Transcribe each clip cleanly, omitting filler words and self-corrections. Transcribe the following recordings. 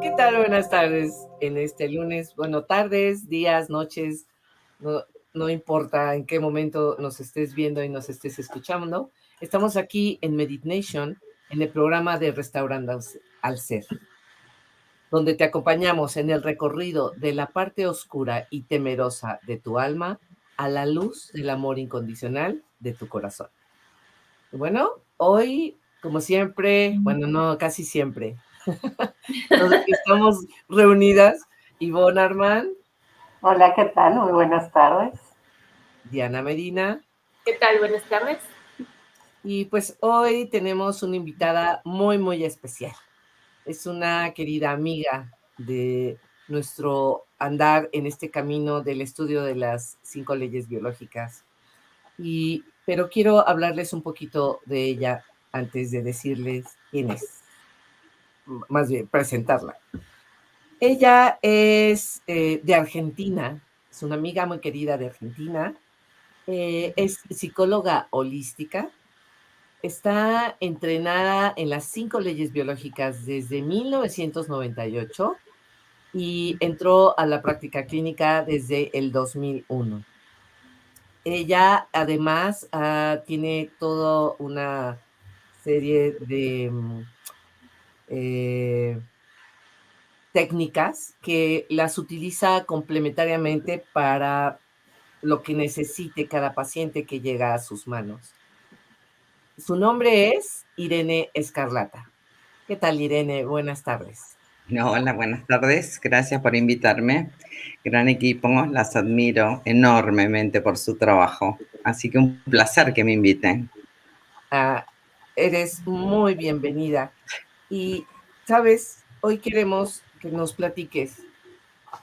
¿Qué tal? Buenas tardes en este lunes. Bueno, tardes, días, noches, no, no importa en qué momento nos estés viendo y nos estés escuchando. Estamos aquí en Meditation, en el programa de Restaurando al Ser, donde te acompañamos en el recorrido de la parte oscura y temerosa de tu alma a la luz del amor incondicional de tu corazón. Bueno, hoy, como siempre, bueno, no, casi siempre, estamos reunidas, Ivonne Armand, Hola, ¿qué tal? Muy buenas tardes. Diana Medina, ¿Qué tal? Buenas tardes. y pues hoy tenemos una invitada muy, muy especial. Es una querida amiga de nuestro andar en este camino del estudio de las 5 leyes biológicas. Pero quiero hablarles un poquito de ella antes de decirles quién es, más bien presentarla. Ella es de Argentina, es una amiga muy querida de Argentina, es psicóloga holística, está entrenada en las 5 leyes biológicas desde 1998 y entró a la práctica clínica desde el 2001. Ella además tiene toda una serie de técnicas que las utiliza complementariamente para lo que necesite cada paciente que llega a sus manos. Su nombre es Irene Escarlata. ¿Qué tal, Irene? Buenas tardes. Hola, buenas tardes. Gracias por invitarme. Gran equipo, las admiro enormemente por su trabajo. Así que un placer que me inviten. Eres muy bienvenida. Y, ¿sabes? Hoy queremos que nos platiques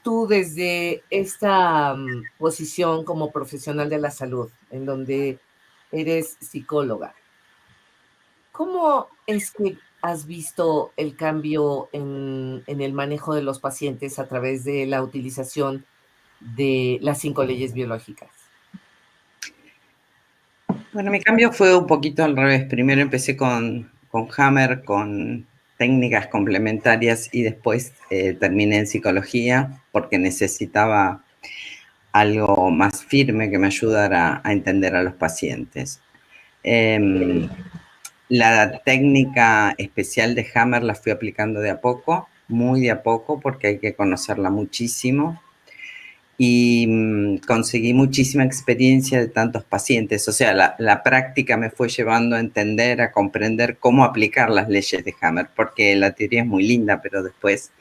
tú desde esta posición como profesional de la salud, en donde eres psicóloga. ¿Cómo es que has visto el cambio en el manejo de los pacientes a través de la utilización de las 5 leyes biológicas? Bueno, mi cambio fue un poquito al revés. Primero empecé con Hammer, con técnicas complementarias y después terminé en psicología porque necesitaba algo más firme que me ayudara a entender a los pacientes. La técnica especial de Hammer la fui aplicando de a poco, muy de a poco, porque hay que conocerla muchísimo. Y conseguí muchísima experiencia de tantos pacientes. O sea, la práctica me fue llevando a entender, a comprender cómo aplicar las leyes de Hammer, porque la teoría es muy linda, pero después,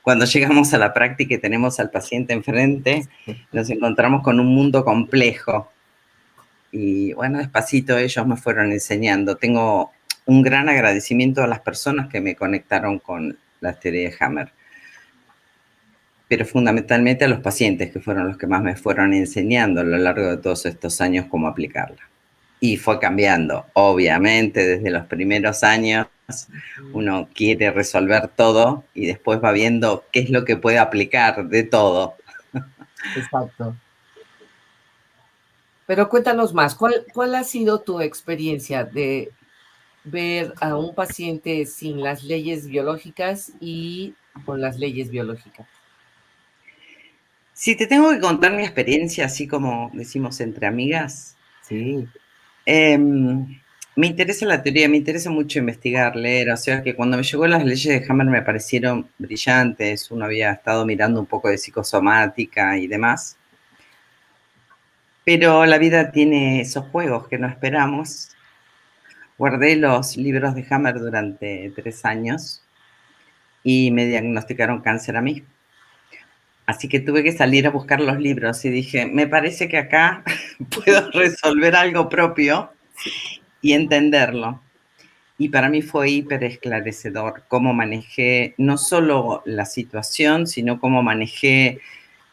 cuando llegamos a la práctica y tenemos al paciente enfrente, nos encontramos con un mundo complejo. Y bueno, despacito ellos me fueron enseñando. Tengo un gran agradecimiento a las personas que me conectaron con la teoría de Hammer, pero fundamentalmente a los pacientes, que fueron los que más me fueron enseñando a lo largo de todos estos años cómo aplicarla. Y fue cambiando, obviamente, desde los primeros años uno quiere resolver todo y después va viendo qué es lo que puede aplicar de todo. Exacto. Pero cuéntanos más, ¿cuál ha sido tu experiencia de ver a un paciente sin las leyes biológicas y con las leyes biológicas? Si te tengo que contar mi experiencia, así como decimos entre amigas, Sí. Me interesa la teoría, me interesa mucho investigar, leer, o sea que cuando me llegó las leyes de Hammer me parecieron brillantes, uno había estado mirando un poco de psicosomática y demás, pero la vida tiene esos juegos que no esperamos. Guardé los libros de Hammer durante 3 años y me diagnosticaron cáncer a mí. Así que tuve que salir a buscar los libros y dije, me parece que acá puedo resolver algo propio y entenderlo. Y para mí fue hiper esclarecedor cómo manejé no solo la situación, sino cómo manejé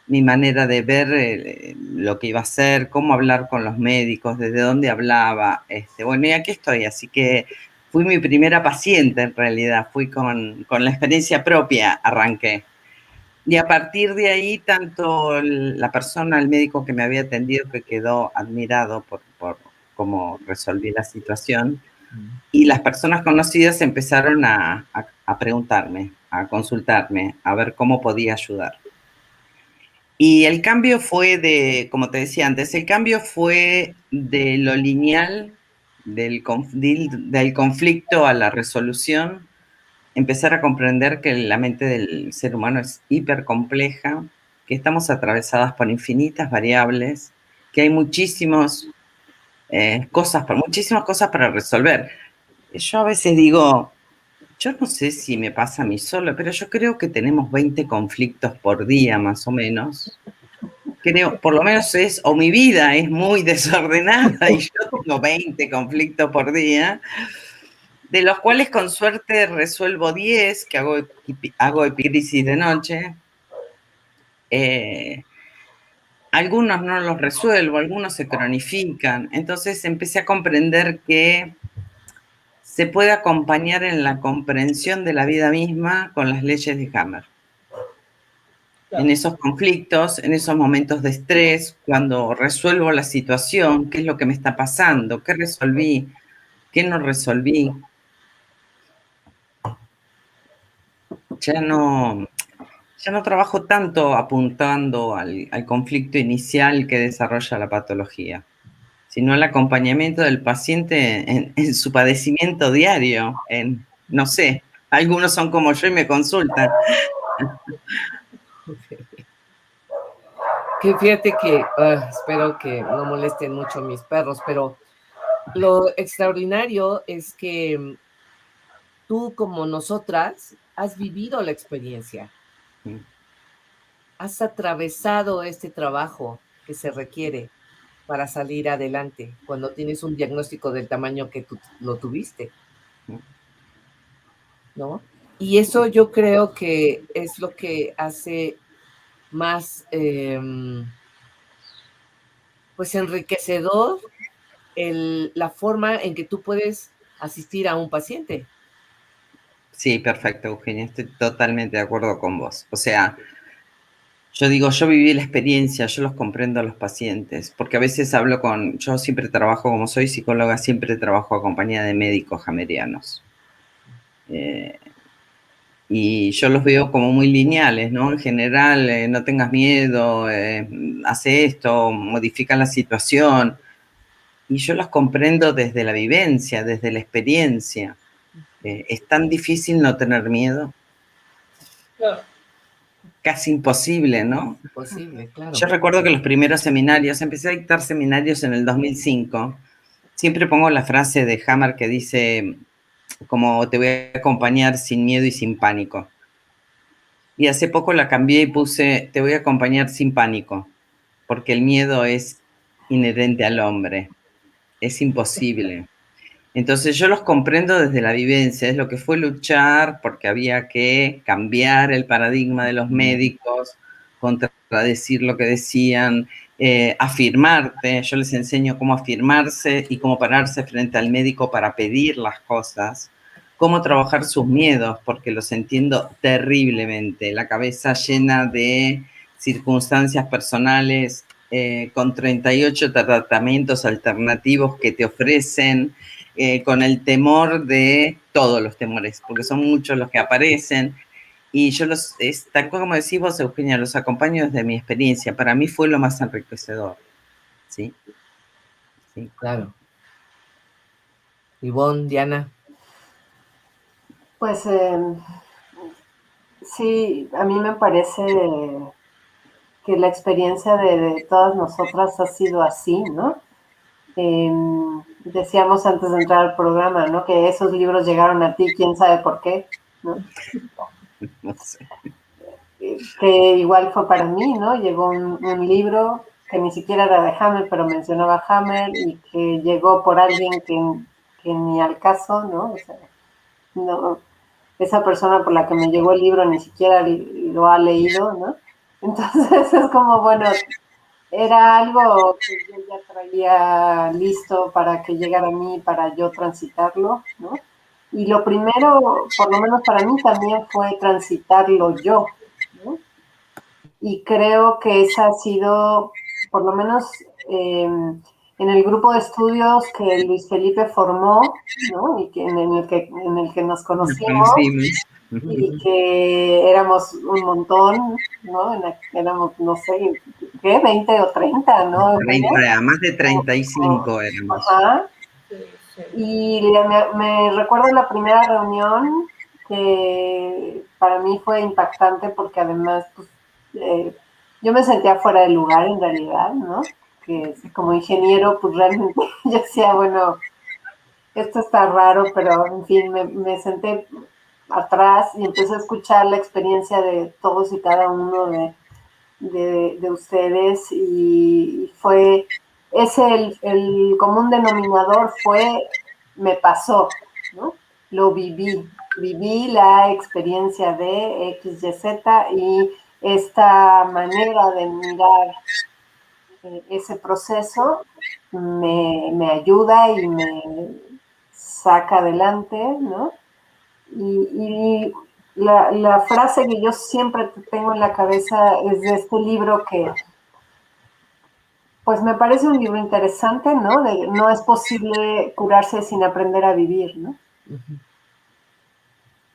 mi manera de ver lo que iba a hacer, cómo hablar con los médicos, desde dónde hablaba. Bueno, y aquí estoy, así que fui mi primera paciente en realidad, fui con la experiencia propia, arranqué. Y a partir de ahí, tanto la persona, el médico que me había atendido, que quedó admirado por cómo resolví la situación, y las personas conocidas empezaron a preguntarme, a consultarme, a ver cómo podía ayudar. Y el cambio fue de, como te decía antes, el cambio fue de lo lineal, del conflicto a la resolución, empezar a comprender que la mente del ser humano es hipercompleja, que estamos atravesadas por infinitas variables, que hay muchísimas cosas para resolver. Yo a veces digo, yo no sé si me pasa a mí solo, pero yo creo que tenemos 20 conflictos por día más o menos. Creo, por lo menos o mi vida es muy desordenada y yo tengo 20 conflictos por día, de los cuales con suerte resuelvo 10, que hago epícrisis de noche. Algunos no los resuelvo, algunos se cronifican. Entonces empecé a comprender que se puede acompañar en la comprensión de la vida misma con las leyes de Hammer. En esos conflictos, en esos momentos de estrés, cuando resuelvo la situación, qué es lo que me está pasando, qué resolví, qué no resolví, ya no trabajo tanto apuntando al conflicto inicial que desarrolla la patología, sino al acompañamiento del paciente en su padecimiento diario, no sé, algunos son como yo y me consultan. Que fíjate que espero que no molesten mucho mis perros, pero lo extraordinario es que tú, como nosotras, has vivido la experiencia, has atravesado este trabajo que se requiere para salir adelante cuando tienes un diagnóstico del tamaño que tú lo tuviste, ¿no? Y eso yo creo que es lo que hace más, pues, enriquecedor la forma en que tú puedes asistir a un paciente. Sí, perfecto, Eugenia, estoy totalmente de acuerdo con vos. O sea, yo digo, yo viví la experiencia, yo los comprendo a los pacientes, porque a veces yo siempre trabajo, como soy psicóloga, siempre trabajo acompañada de médicos hamerianos. Y yo los veo como muy lineales, ¿no? En general, no tengas miedo, hace esto, modifica la situación. Y yo los comprendo desde la vivencia, desde la experiencia. Es tan difícil no tener miedo. Claro. Casi imposible, ¿no? Imposible, claro. Yo recuerdo que los primeros seminarios, empecé a dictar seminarios en el 2005, siempre pongo la frase de Hammer que dice, como te voy a acompañar sin miedo y sin pánico. Y hace poco la cambié y puse, te voy a acompañar sin pánico, porque el miedo es inherente al hombre, es imposible. Entonces yo los comprendo desde la vivencia, es lo que fue luchar porque había que cambiar el paradigma de los médicos, contradecir lo que decían, afirmarte, yo les enseño cómo afirmarse y cómo pararse frente al médico para pedir las cosas, cómo trabajar sus miedos, porque los entiendo terriblemente, la cabeza llena de circunstancias personales, con 38 tratamientos alternativos que te ofrecen, con el temor de todos los temores, porque son muchos los que aparecen. Y yo tal como decís vos, Eugenia, los acompaño desde mi experiencia. Para mí fue lo más enriquecedor. ¿Sí? Sí. Claro. Ivonne, Diana. Pues sí, a mí me parece que la experiencia de todas nosotras ha sido así, ¿no? Decíamos antes de entrar al programa, ¿no? Que esos libros llegaron a ti, quién sabe por qué, ¿no? No sé. Que igual fue para mí, ¿no? Llegó un libro que ni siquiera era de Hammer, pero mencionaba Hammer y que llegó por alguien que ni al caso, ¿no? O sea, no, esa persona por la que me llegó el libro ni siquiera lo ha leído, ¿no? Entonces es como, bueno, era algo que yo ya traía listo para que llegara a mí, para yo transitarlo, ¿no? Y lo primero, por lo menos para mí también fue transitarlo yo, ¿no? Y creo que esa ha sido, por lo menos en el grupo de estudios que Luis Felipe formó, ¿no? Y que en el que nos conocimos, y que éramos un montón, ¿no? Éramos, no sé, ¿qué? 20 o 30, ¿no? 30, más de 35 éramos. Ajá. Y me recuerdo la primera reunión que para mí fue impactante porque además pues, yo me sentía fuera de lugar en realidad, ¿no? Que como ingeniero pues realmente yo decía, bueno, esto está raro, pero en fin, me senté atrás y empecé a escuchar la experiencia de todos y cada uno de ustedes y fue, el común denominador fue, me pasó, ¿no? Lo viví la experiencia de X, Y, Z y esta manera de mirar ese proceso me ayuda y me saca adelante, ¿no? Y la frase que yo siempre tengo en la cabeza es de este libro que, pues me parece un libro interesante, ¿no? De no es posible curarse sin aprender a vivir, ¿no?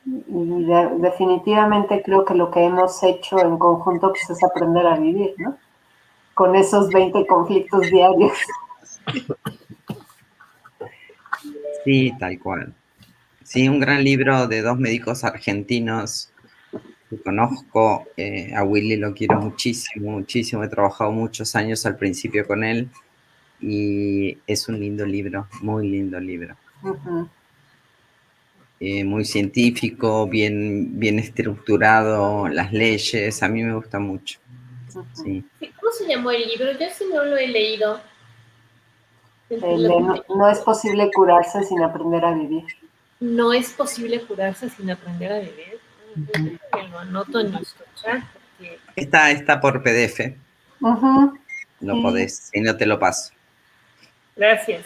Y definitivamente creo que lo que hemos hecho en conjunto pues, es aprender a vivir, ¿no? Con esos 20 conflictos diarios. Sí, tal cual. Sí, un gran libro de dos médicos argentinos que conozco. A Willy lo quiero muchísimo, muchísimo. He trabajado muchos años al principio con él y es un lindo libro, muy lindo libro. Uh-huh. Muy científico, bien estructurado, las leyes, a mí me gusta mucho. Uh-huh. Sí. ¿Cómo se llamó el libro? Yo sí no lo he leído. No es posible curarse sin aprender a vivir. No es posible curarse sin aprender a vivir. Que lo anoto en nuestro chat. Porque... Está por PDF. Uh-huh. Lo podés, si no te lo paso. Gracias.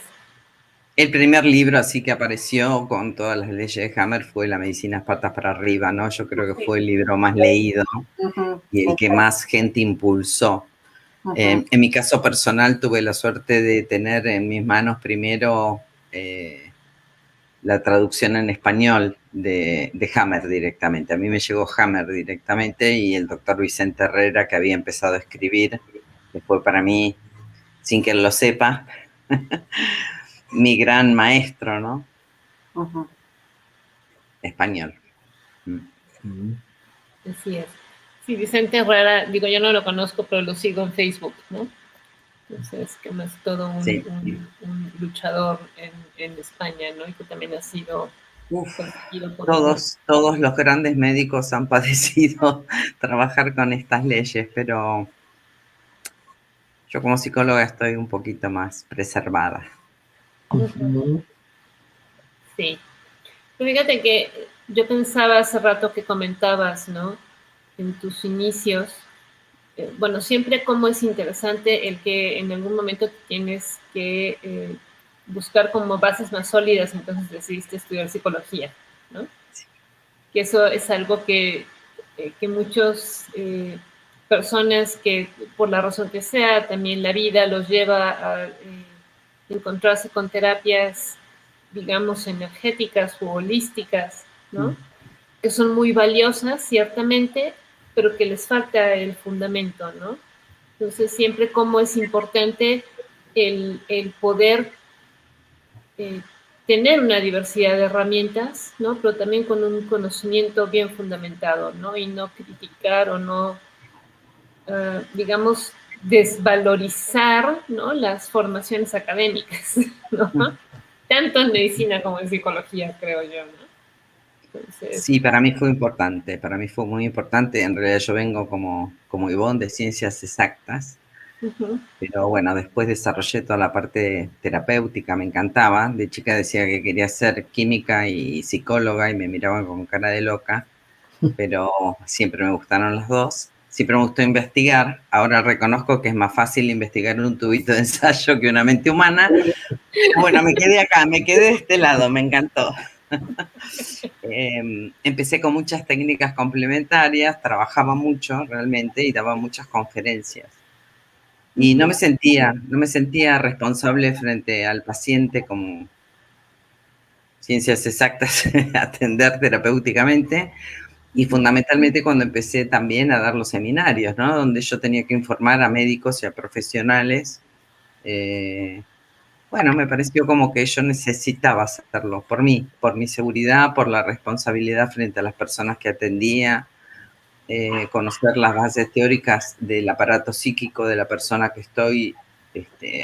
El primer libro así que apareció con todas las leyes de Hammer fue La medicina patas para arriba, ¿no? Yo creo que fue el libro más leído y el que más gente impulsó. En mi caso personal tuve la suerte de tener en mis manos primero la traducción en español de Hammer directamente. A mí me llegó Hammer directamente y el doctor Vicente Herrera, que había empezado a escribir, que fue para mí, sin que él lo sepa, mi gran maestro, ¿no? Español. Así es. Sí, Vicente Herrera, digo, yo no lo conozco, pero lo sigo en Facebook, ¿no? Entonces, que más todo un luchador en España, ¿no? Y que también ha sido conseguido por todos los grandes médicos han padecido trabajar con estas leyes, pero yo como psicóloga estoy un poquito más preservada. Sí. Pero fíjate que yo pensaba hace rato que comentabas, ¿no? En tus inicios, bueno, siempre como es interesante el que en algún momento tienes que buscar como bases más sólidas, entonces decidiste estudiar psicología, ¿no? Sí. Que eso es algo que muchos personas que por la razón que sea, también la vida los lleva a encontrarse con terapias, digamos, energéticas o holísticas, ¿no? Que son muy valiosas, ciertamente, pero que les falta el fundamento, ¿no? Entonces, siempre como es importante el poder tener una diversidad de herramientas, ¿no? Pero también con un conocimiento bien fundamentado, ¿no? Y no criticar o no, digamos, desvalorizar, ¿no? Las formaciones académicas, ¿no? Tanto en medicina como en psicología, creo yo, ¿no? Entonces... Sí, para mí fue importante, para mí fue muy importante. En realidad yo vengo como Ivonne de ciencias exactas, pero bueno, después desarrollé toda la parte terapéutica, me encantaba. De chica decía que quería ser química y psicóloga y me miraban con cara de loca, pero siempre me gustaron las dos. Siempre me gustó investigar. Ahora reconozco que es más fácil investigar en un tubito de ensayo que una mente humana. Bueno, me quedé acá, me quedé de este lado, me encantó. Empecé con muchas técnicas complementarias, trabajaba mucho realmente y daba muchas conferencias. Y no me sentía responsable frente al paciente como ciencias exactas, atender terapéuticamente. Y fundamentalmente cuando empecé también a dar los seminarios, ¿no? Donde yo tenía que informar a médicos y a profesionales. Bueno, me pareció como que yo necesitaba hacerlo por mí, por mi seguridad, por la responsabilidad frente a las personas que atendía, conocer las bases teóricas del aparato psíquico de la persona que estoy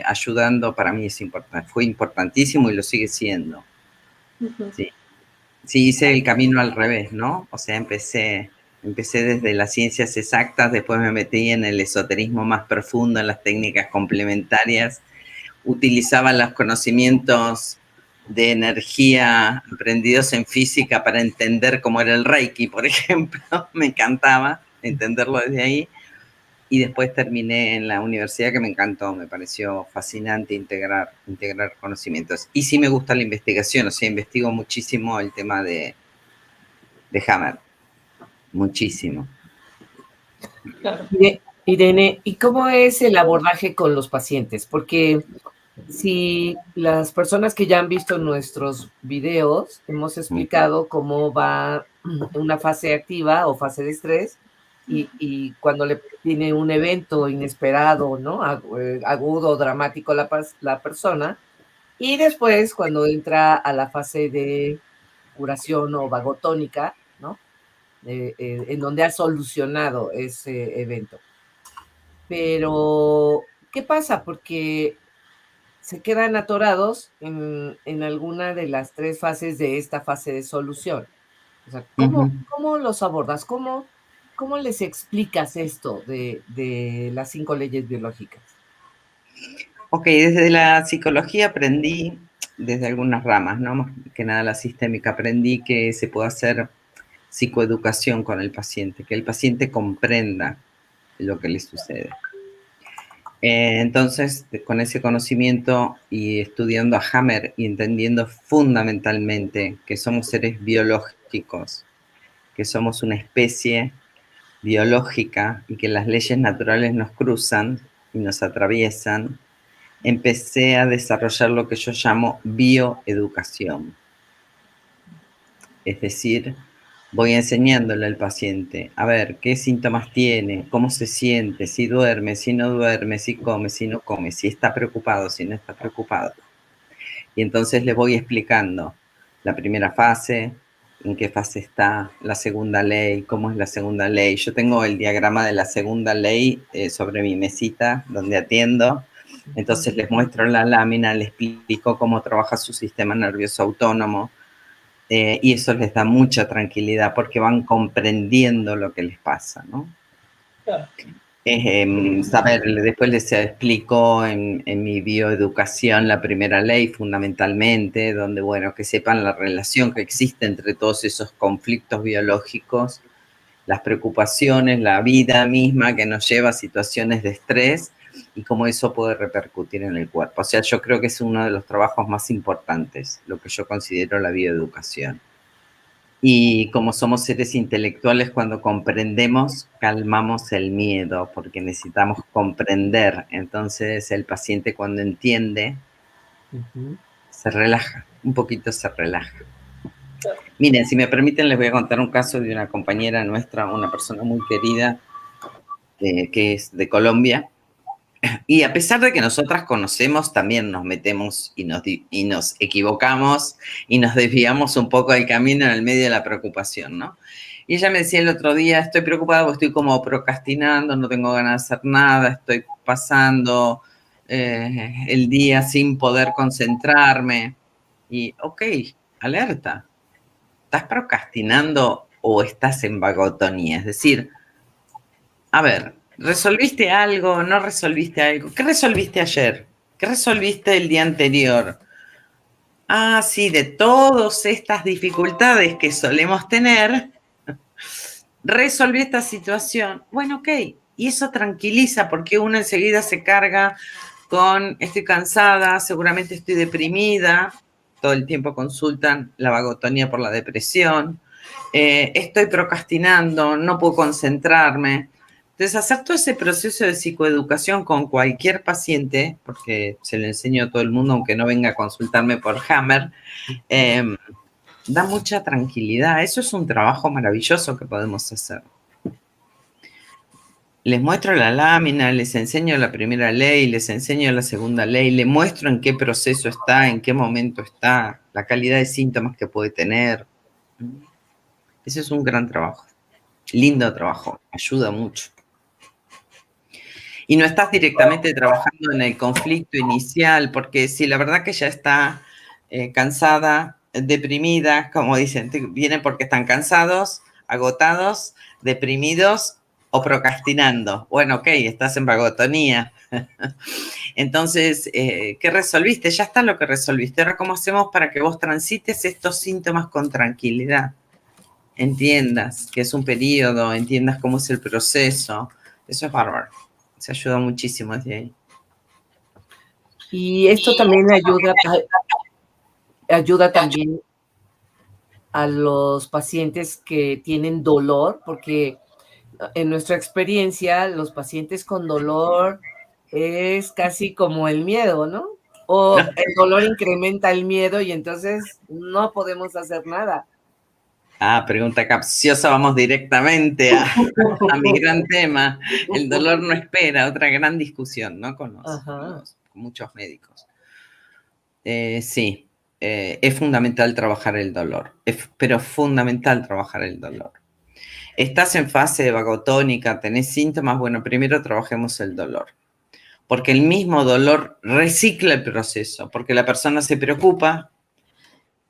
ayudando, para mí es importante, fue importantísimo y lo sigue siendo. Sí. Sí, hice el camino al revés, ¿no? O sea, empecé desde las ciencias exactas, después me metí en el esoterismo más profundo, en las técnicas complementarias, utilizaba los conocimientos de energía aprendidos en física para entender cómo era el Reiki, por ejemplo, me encantaba entenderlo desde ahí. Y después terminé en la universidad, que me encantó, me pareció fascinante integrar conocimientos. Y sí me gusta la investigación, o sea, investigo muchísimo el tema de Hammer, muchísimo. Claro. Irene, ¿y cómo es el abordaje con los pacientes? Porque si las personas que ya han visto nuestros videos, hemos explicado cómo va una fase activa o fase de estrés y cuando le tiene un evento inesperado, ¿no? Agudo, dramático la persona, y después cuando entra a la fase de curación o vagotónica, ¿no? En donde ha solucionado ese evento. Pero, ¿qué pasa? Porque se quedan atorados en alguna de las 3 fases de esta fase de solución. O sea, ¿cómo los abordas? ¿Cómo les explicas esto de las 5 leyes biológicas? Ok, desde la psicología aprendí, desde algunas ramas, ¿no? Más que nada la sistémica, aprendí que se puede hacer psicoeducación con el paciente, que el paciente comprenda lo que le sucede. Entonces, con ese conocimiento y estudiando a Hammer y entendiendo fundamentalmente que somos seres biológicos, que somos una especie biológica y que las leyes naturales nos cruzan y nos atraviesan, empecé a desarrollar lo que yo llamo bioeducación. Es decir, voy enseñándole al paciente a ver qué síntomas tiene, cómo se siente, si duerme, si no duerme, si come, si no come, si está preocupado, si no está preocupado. Y entonces le voy explicando la primera fase, en qué fase está, la segunda ley, cómo es la segunda ley. Yo tengo el diagrama de la segunda ley sobre mi mesita donde atiendo. Entonces les muestro la lámina, les explico cómo trabaja su sistema nervioso autónomo, y eso les da mucha tranquilidad porque van comprendiendo lo que les pasa, ¿no? Claro. Saber, después les explico en mi bioeducación la primera ley fundamentalmente, donde, bueno, que sepan la relación que existe entre todos esos conflictos biológicos, las preocupaciones, la vida misma que nos lleva a situaciones de estrés y cómo eso puede repercutir en el cuerpo. O sea, yo creo que es uno de los trabajos más importantes, lo que yo considero la bioeducación. Y como somos seres intelectuales, cuando comprendemos, calmamos el miedo, porque necesitamos comprender. Entonces, el paciente cuando entiende, se relaja, un poquito se relaja. Miren, si me permiten, les voy a contar un caso de una compañera nuestra, una persona muy querida, que es de Colombia. Y a pesar de que nosotras conocemos, también nos metemos y nos equivocamos y nos desviamos un poco del camino en el medio de la preocupación, ¿no? Y ella me decía el otro día, estoy preocupada porque estoy como procrastinando, no tengo ganas de hacer nada, estoy pasando el día sin poder concentrarme. Y, ok, alerta, ¿estás procrastinando o estás en vagotonía? Es decir, a ver, ¿resolviste algo? ¿No resolviste algo? ¿Qué resolviste ayer? ¿Qué resolviste el día anterior? Ah, sí, de todas estas dificultades que solemos tener, resolví esta situación. Bueno, ok. Y eso tranquiliza porque uno enseguida se carga con estoy cansada, seguramente estoy deprimida. Todo el tiempo consultan la vagotonía por la depresión. Estoy procrastinando, no puedo concentrarme. Entonces, hacer todo ese proceso de psicoeducación con cualquier paciente, porque se lo enseño a todo el mundo, aunque no venga a consultarme por Hammer, da mucha tranquilidad. Eso es un trabajo maravilloso que podemos hacer. Les muestro la lámina, les enseño la primera ley, les enseño la segunda ley, les muestro en qué proceso está, en qué momento está, la calidad de síntomas que puede tener. Ese es un gran trabajo, lindo trabajo, ayuda mucho. Y no estás directamente trabajando en el conflicto inicial, porque si la verdad que ya está cansada, deprimida, como dicen, vienen porque están cansados, agotados, deprimidos o procrastinando. Bueno, ok, estás en vagotonía. Entonces, ¿qué resolviste? Ya está lo que resolviste. Ahora, ¿cómo hacemos para que vos transites estos síntomas con tranquilidad? Entiendas que es un periodo, entiendas cómo es el proceso. Eso es bárbaro. Se ayuda muchísimo desde ahí. Y esto también ayuda también a los pacientes que tienen dolor, porque en nuestra experiencia, los pacientes con dolor es casi como el miedo, ¿no? O el dolor incrementa el miedo y entonces no podemos hacer nada. Pregunta capciosa, vamos directamente a mi gran tema. El dolor no espera, otra gran discusión, ¿no? Con muchos médicos. Sí, es fundamental trabajar el dolor, pero fundamental trabajar el dolor. ¿Estás en fase de vagotónica? ¿Tenés síntomas? Bueno, primero trabajemos el dolor. Porque el mismo dolor recicla el proceso, porque la persona se preocupa,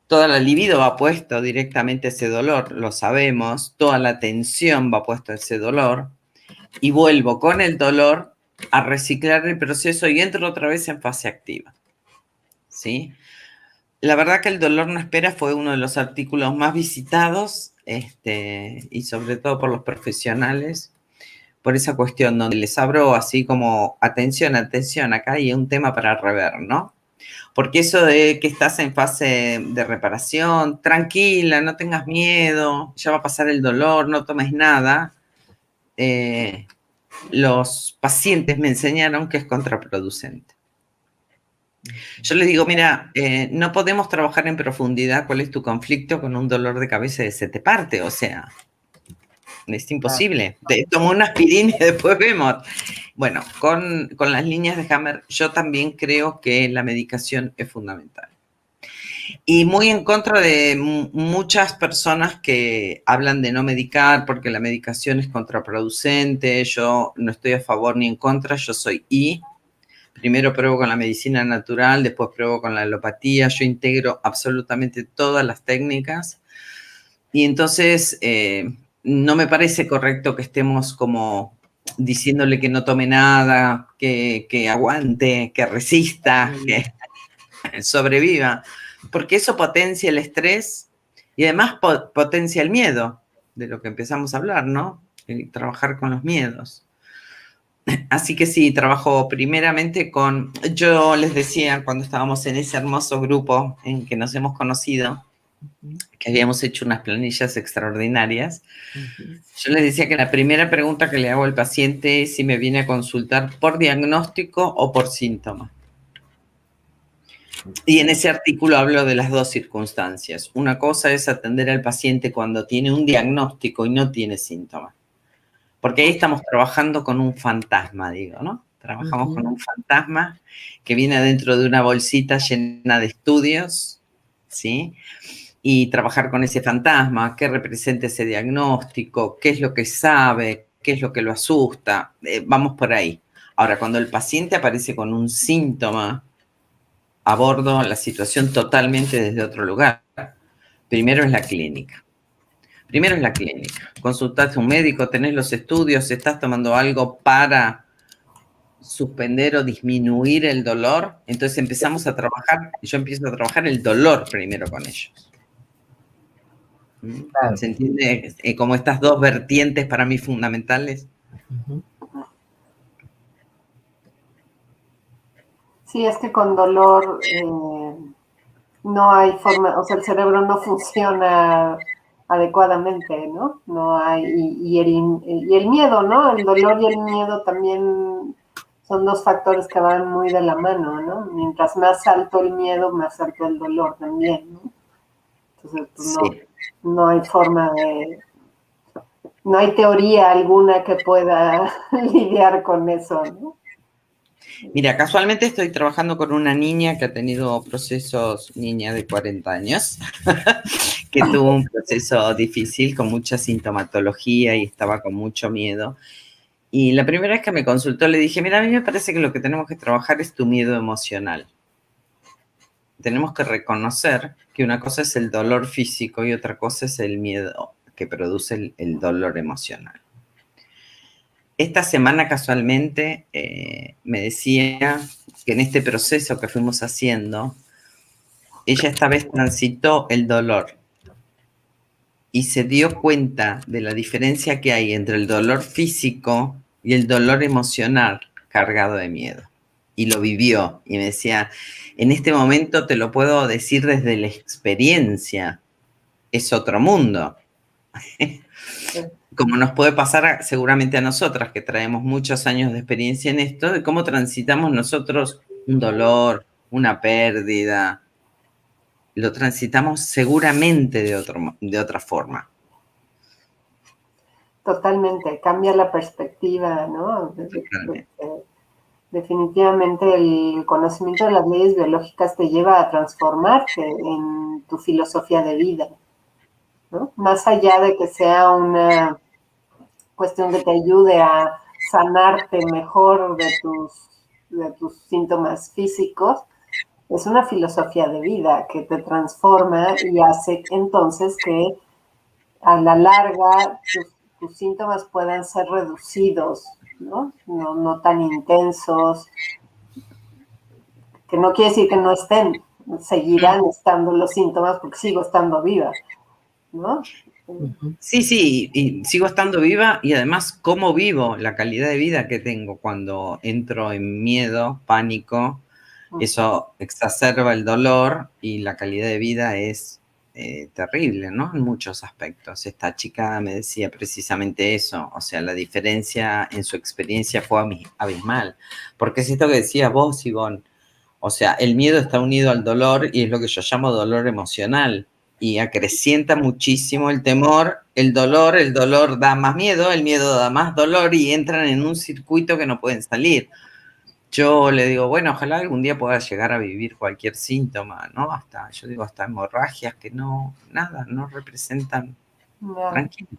toda la libido va puesto directamente a ese dolor, lo sabemos, toda la atención va puesta a ese dolor, y vuelvo con el dolor a reciclar el proceso y entro otra vez en fase activa. ¿Sí? La verdad que el dolor no espera fue uno de los artículos más visitados, y sobre todo por los profesionales, por esa cuestión donde les abro así como, atención, acá hay un tema para rever, ¿no? Porque eso de que estás en fase de reparación, tranquila, no tengas miedo, ya va a pasar el dolor, no tomes nada, los pacientes me enseñaron que es contraproducente. Yo les digo, mira, no podemos trabajar en profundidad cuál es tu conflicto con un dolor de cabeza de se te parte, o sea, es imposible. Te tomo una aspirina y después vemos. Bueno, con las líneas de Hammer, yo también creo que la medicación es fundamental. Y muy en contra de muchas personas que hablan de no medicar porque la medicación es contraproducente. Yo no estoy a favor ni en contra, yo soy I. Primero pruebo con la medicina natural, después pruebo con la alopatía. Yo integro absolutamente todas las técnicas. Y entonces no me parece correcto que estemos como diciéndole que no tome nada, que aguante, que resista, que sobreviva, porque eso potencia el estrés y además potencia el miedo, de lo que empezamos a hablar, ¿no? Trabajar con los miedos. Así que sí, trabajo primeramente yo les decía cuando estábamos en ese hermoso grupo en que nos hemos conocido, que habíamos hecho unas planillas extraordinarias, yo les decía que la primera pregunta que le hago al paciente es si me viene a consultar por diagnóstico o por síntoma. Y en ese artículo hablo de las dos circunstancias. Una cosa es atender al paciente cuando tiene un diagnóstico y no tiene síntomas. Porque ahí estamos trabajando con un fantasma, digo, ¿no? Trabajamos con un fantasma que viene dentro de una bolsita llena de estudios, ¿sí? Y trabajar con ese fantasma, qué representa ese diagnóstico, qué es lo que sabe, qué es lo que lo asusta. Vamos por ahí. Ahora, cuando el paciente aparece con un síntoma, abordo la situación totalmente desde otro lugar. Primero es la clínica. Consultaste a un médico, tenés los estudios, estás tomando algo para suspender o disminuir el dolor. Entonces empezamos a trabajar, y yo empiezo a trabajar el dolor primero con ellos. Claro. ¿Se entiende? Como estas dos vertientes para mí fundamentales. Sí, es que con dolor no hay forma, o sea, el cerebro no funciona adecuadamente, ¿no? No hay, y el miedo, ¿no? El dolor y el miedo también son dos factores que van muy de la mano, ¿no? Mientras más alto el miedo, más alto el dolor también, ¿no? Entonces, pues Sí. no hay forma no hay teoría alguna que pueda lidiar con eso, ¿no? Mira, casualmente estoy trabajando con una niña que ha tenido procesos, niña de 40 años, que tuvo un proceso difícil con mucha sintomatología y estaba con mucho miedo. Y la primera vez que me consultó le dije, mira, a mí me parece que lo que tenemos que trabajar es tu miedo emocional. Tenemos que reconocer que una cosa es el dolor físico y otra cosa es el miedo que produce el dolor emocional. Esta semana casualmente me decía que en este proceso que fuimos haciendo, ella esta vez transitó el dolor y se dio cuenta de la diferencia que hay entre el dolor físico y el dolor emocional cargado de miedo. Y lo vivió. Y me decía, en este momento te lo puedo decir desde la experiencia. Es otro mundo. Como nos puede pasar seguramente a nosotras, que traemos muchos años de experiencia en esto, de cómo transitamos nosotros un dolor, una pérdida. Lo transitamos seguramente de otra forma. Totalmente, cambia la perspectiva, ¿no? Definitivamente el conocimiento de las leyes biológicas te lleva a transformarte en tu filosofía de vida, ¿no? Más allá de que sea una cuestión que te ayude a sanarte mejor de tus síntomas físicos, es una filosofía de vida que te transforma y hace entonces que a la larga tus síntomas puedan ser reducidos, ¿no? No tan intensos, que no quiere decir que no estén, seguirán estando los síntomas porque sigo estando viva, ¿no? Sí, sí, y sigo estando viva y además cómo vivo, la calidad de vida que tengo cuando entro en miedo, pánico, eso exacerba el dolor y la calidad de vida es terrible, ¿no? En muchos aspectos. Esta chica me decía precisamente eso, o sea, la diferencia en su experiencia fue abismal, porque es esto que decías vos, Ivonne, o sea, el miedo está unido al dolor y es lo que yo llamo dolor emocional y acrecienta muchísimo el temor, el dolor da más miedo, el miedo da más dolor y entran en un circuito que no pueden salir. Yo le digo, bueno, ojalá algún día pueda llegar a vivir cualquier síntoma, ¿no? Yo digo, hasta hemorragias que no representan tranquilo.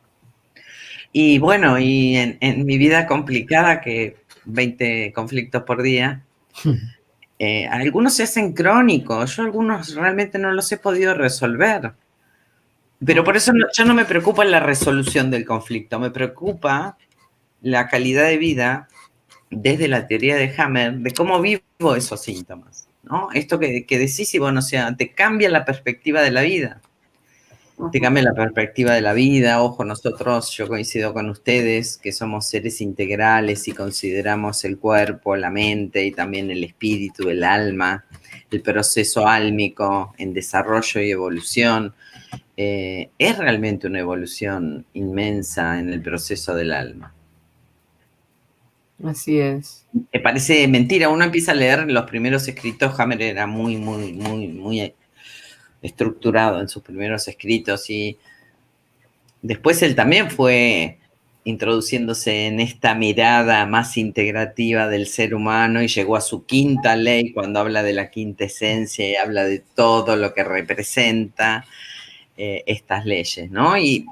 Y bueno, y en mi vida complicada, que 20 conflictos por día, algunos se hacen crónicos, yo algunos realmente no los he podido resolver. Pero por eso ya no me preocupa la resolución del conflicto, me preocupa la calidad de vida desde la teoría de Hammer, de cómo vivo esos síntomas, ¿no? Esto que decís, y bueno, o sea, te cambia la perspectiva de la vida. Te cambia la perspectiva de la vida. Ojo, nosotros, yo coincido con ustedes, que somos seres integrales y consideramos el cuerpo, la mente y también el espíritu, el alma, el proceso álmico en desarrollo y evolución. Es realmente una evolución inmensa en el proceso del alma. Así es. Me parece mentira, uno empieza a leer los primeros escritos, Hammer era muy estructurado en sus primeros escritos y después él también fue introduciéndose en esta mirada más integrativa del ser humano y llegó a su quinta ley cuando habla de la quinta esencia y habla de todo lo que representa estas leyes, ¿no? Y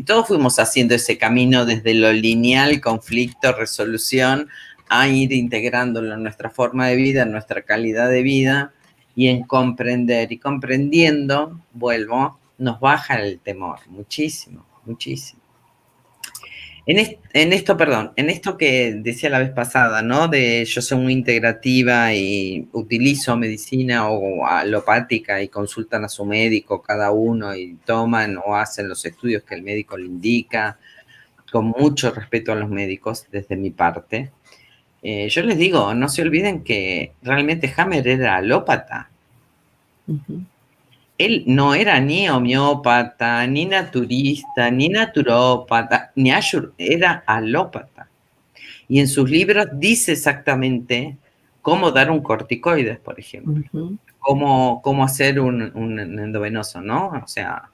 todos fuimos haciendo ese camino desde lo lineal, conflicto, resolución, a ir integrándolo en nuestra forma de vida, en nuestra calidad de vida y en comprender. Y comprendiendo, vuelvo, nos baja el temor, muchísimo, muchísimo. En esto que decía la vez pasada, ¿no? De yo soy muy integrativa y utilizo medicina o alopática y consultan a su médico cada uno y toman o hacen los estudios que el médico le indica, con mucho respeto a los médicos desde mi parte. Yo les digo, no se olviden que realmente Hammer era alópata. él no era ni homeópata, ni naturista, ni naturópata, ni era alópata. Y en sus libros dice exactamente cómo dar un corticoides, por ejemplo. Cómo hacer un endovenoso, ¿no? O sea,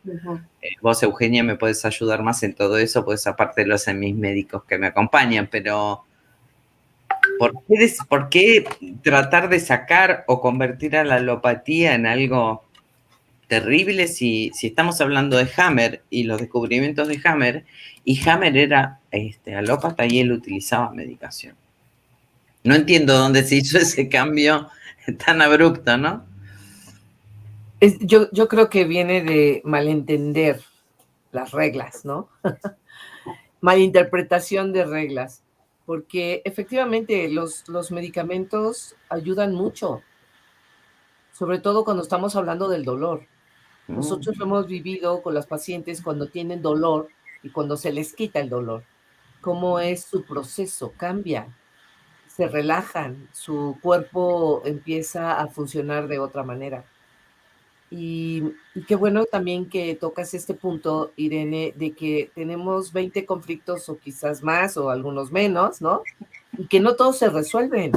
vos, Eugenia, me puedes ayudar más en todo eso, pues aparte lo hacen mis médicos que me acompañan, pero ¿por qué tratar de sacar o convertir a la alopatía en algo terrible si estamos hablando de Hammer y los descubrimientos de Hammer, y Hammer era alópata y él utilizaba medicación? No entiendo dónde se hizo ese cambio tan abrupto, ¿no? Yo creo que viene de malentender las reglas, ¿no? Malinterpretación de reglas, porque efectivamente los medicamentos ayudan mucho, sobre todo cuando estamos hablando del dolor. Nosotros lo hemos vivido con las pacientes cuando tienen dolor y cuando se les quita el dolor. ¿Cómo es su proceso? Cambia, se relajan, su cuerpo empieza a funcionar de otra manera. Y qué bueno también que tocas este punto, Irene, de que tenemos 20 conflictos o quizás más o algunos menos, ¿no? Y que no todos se resuelven,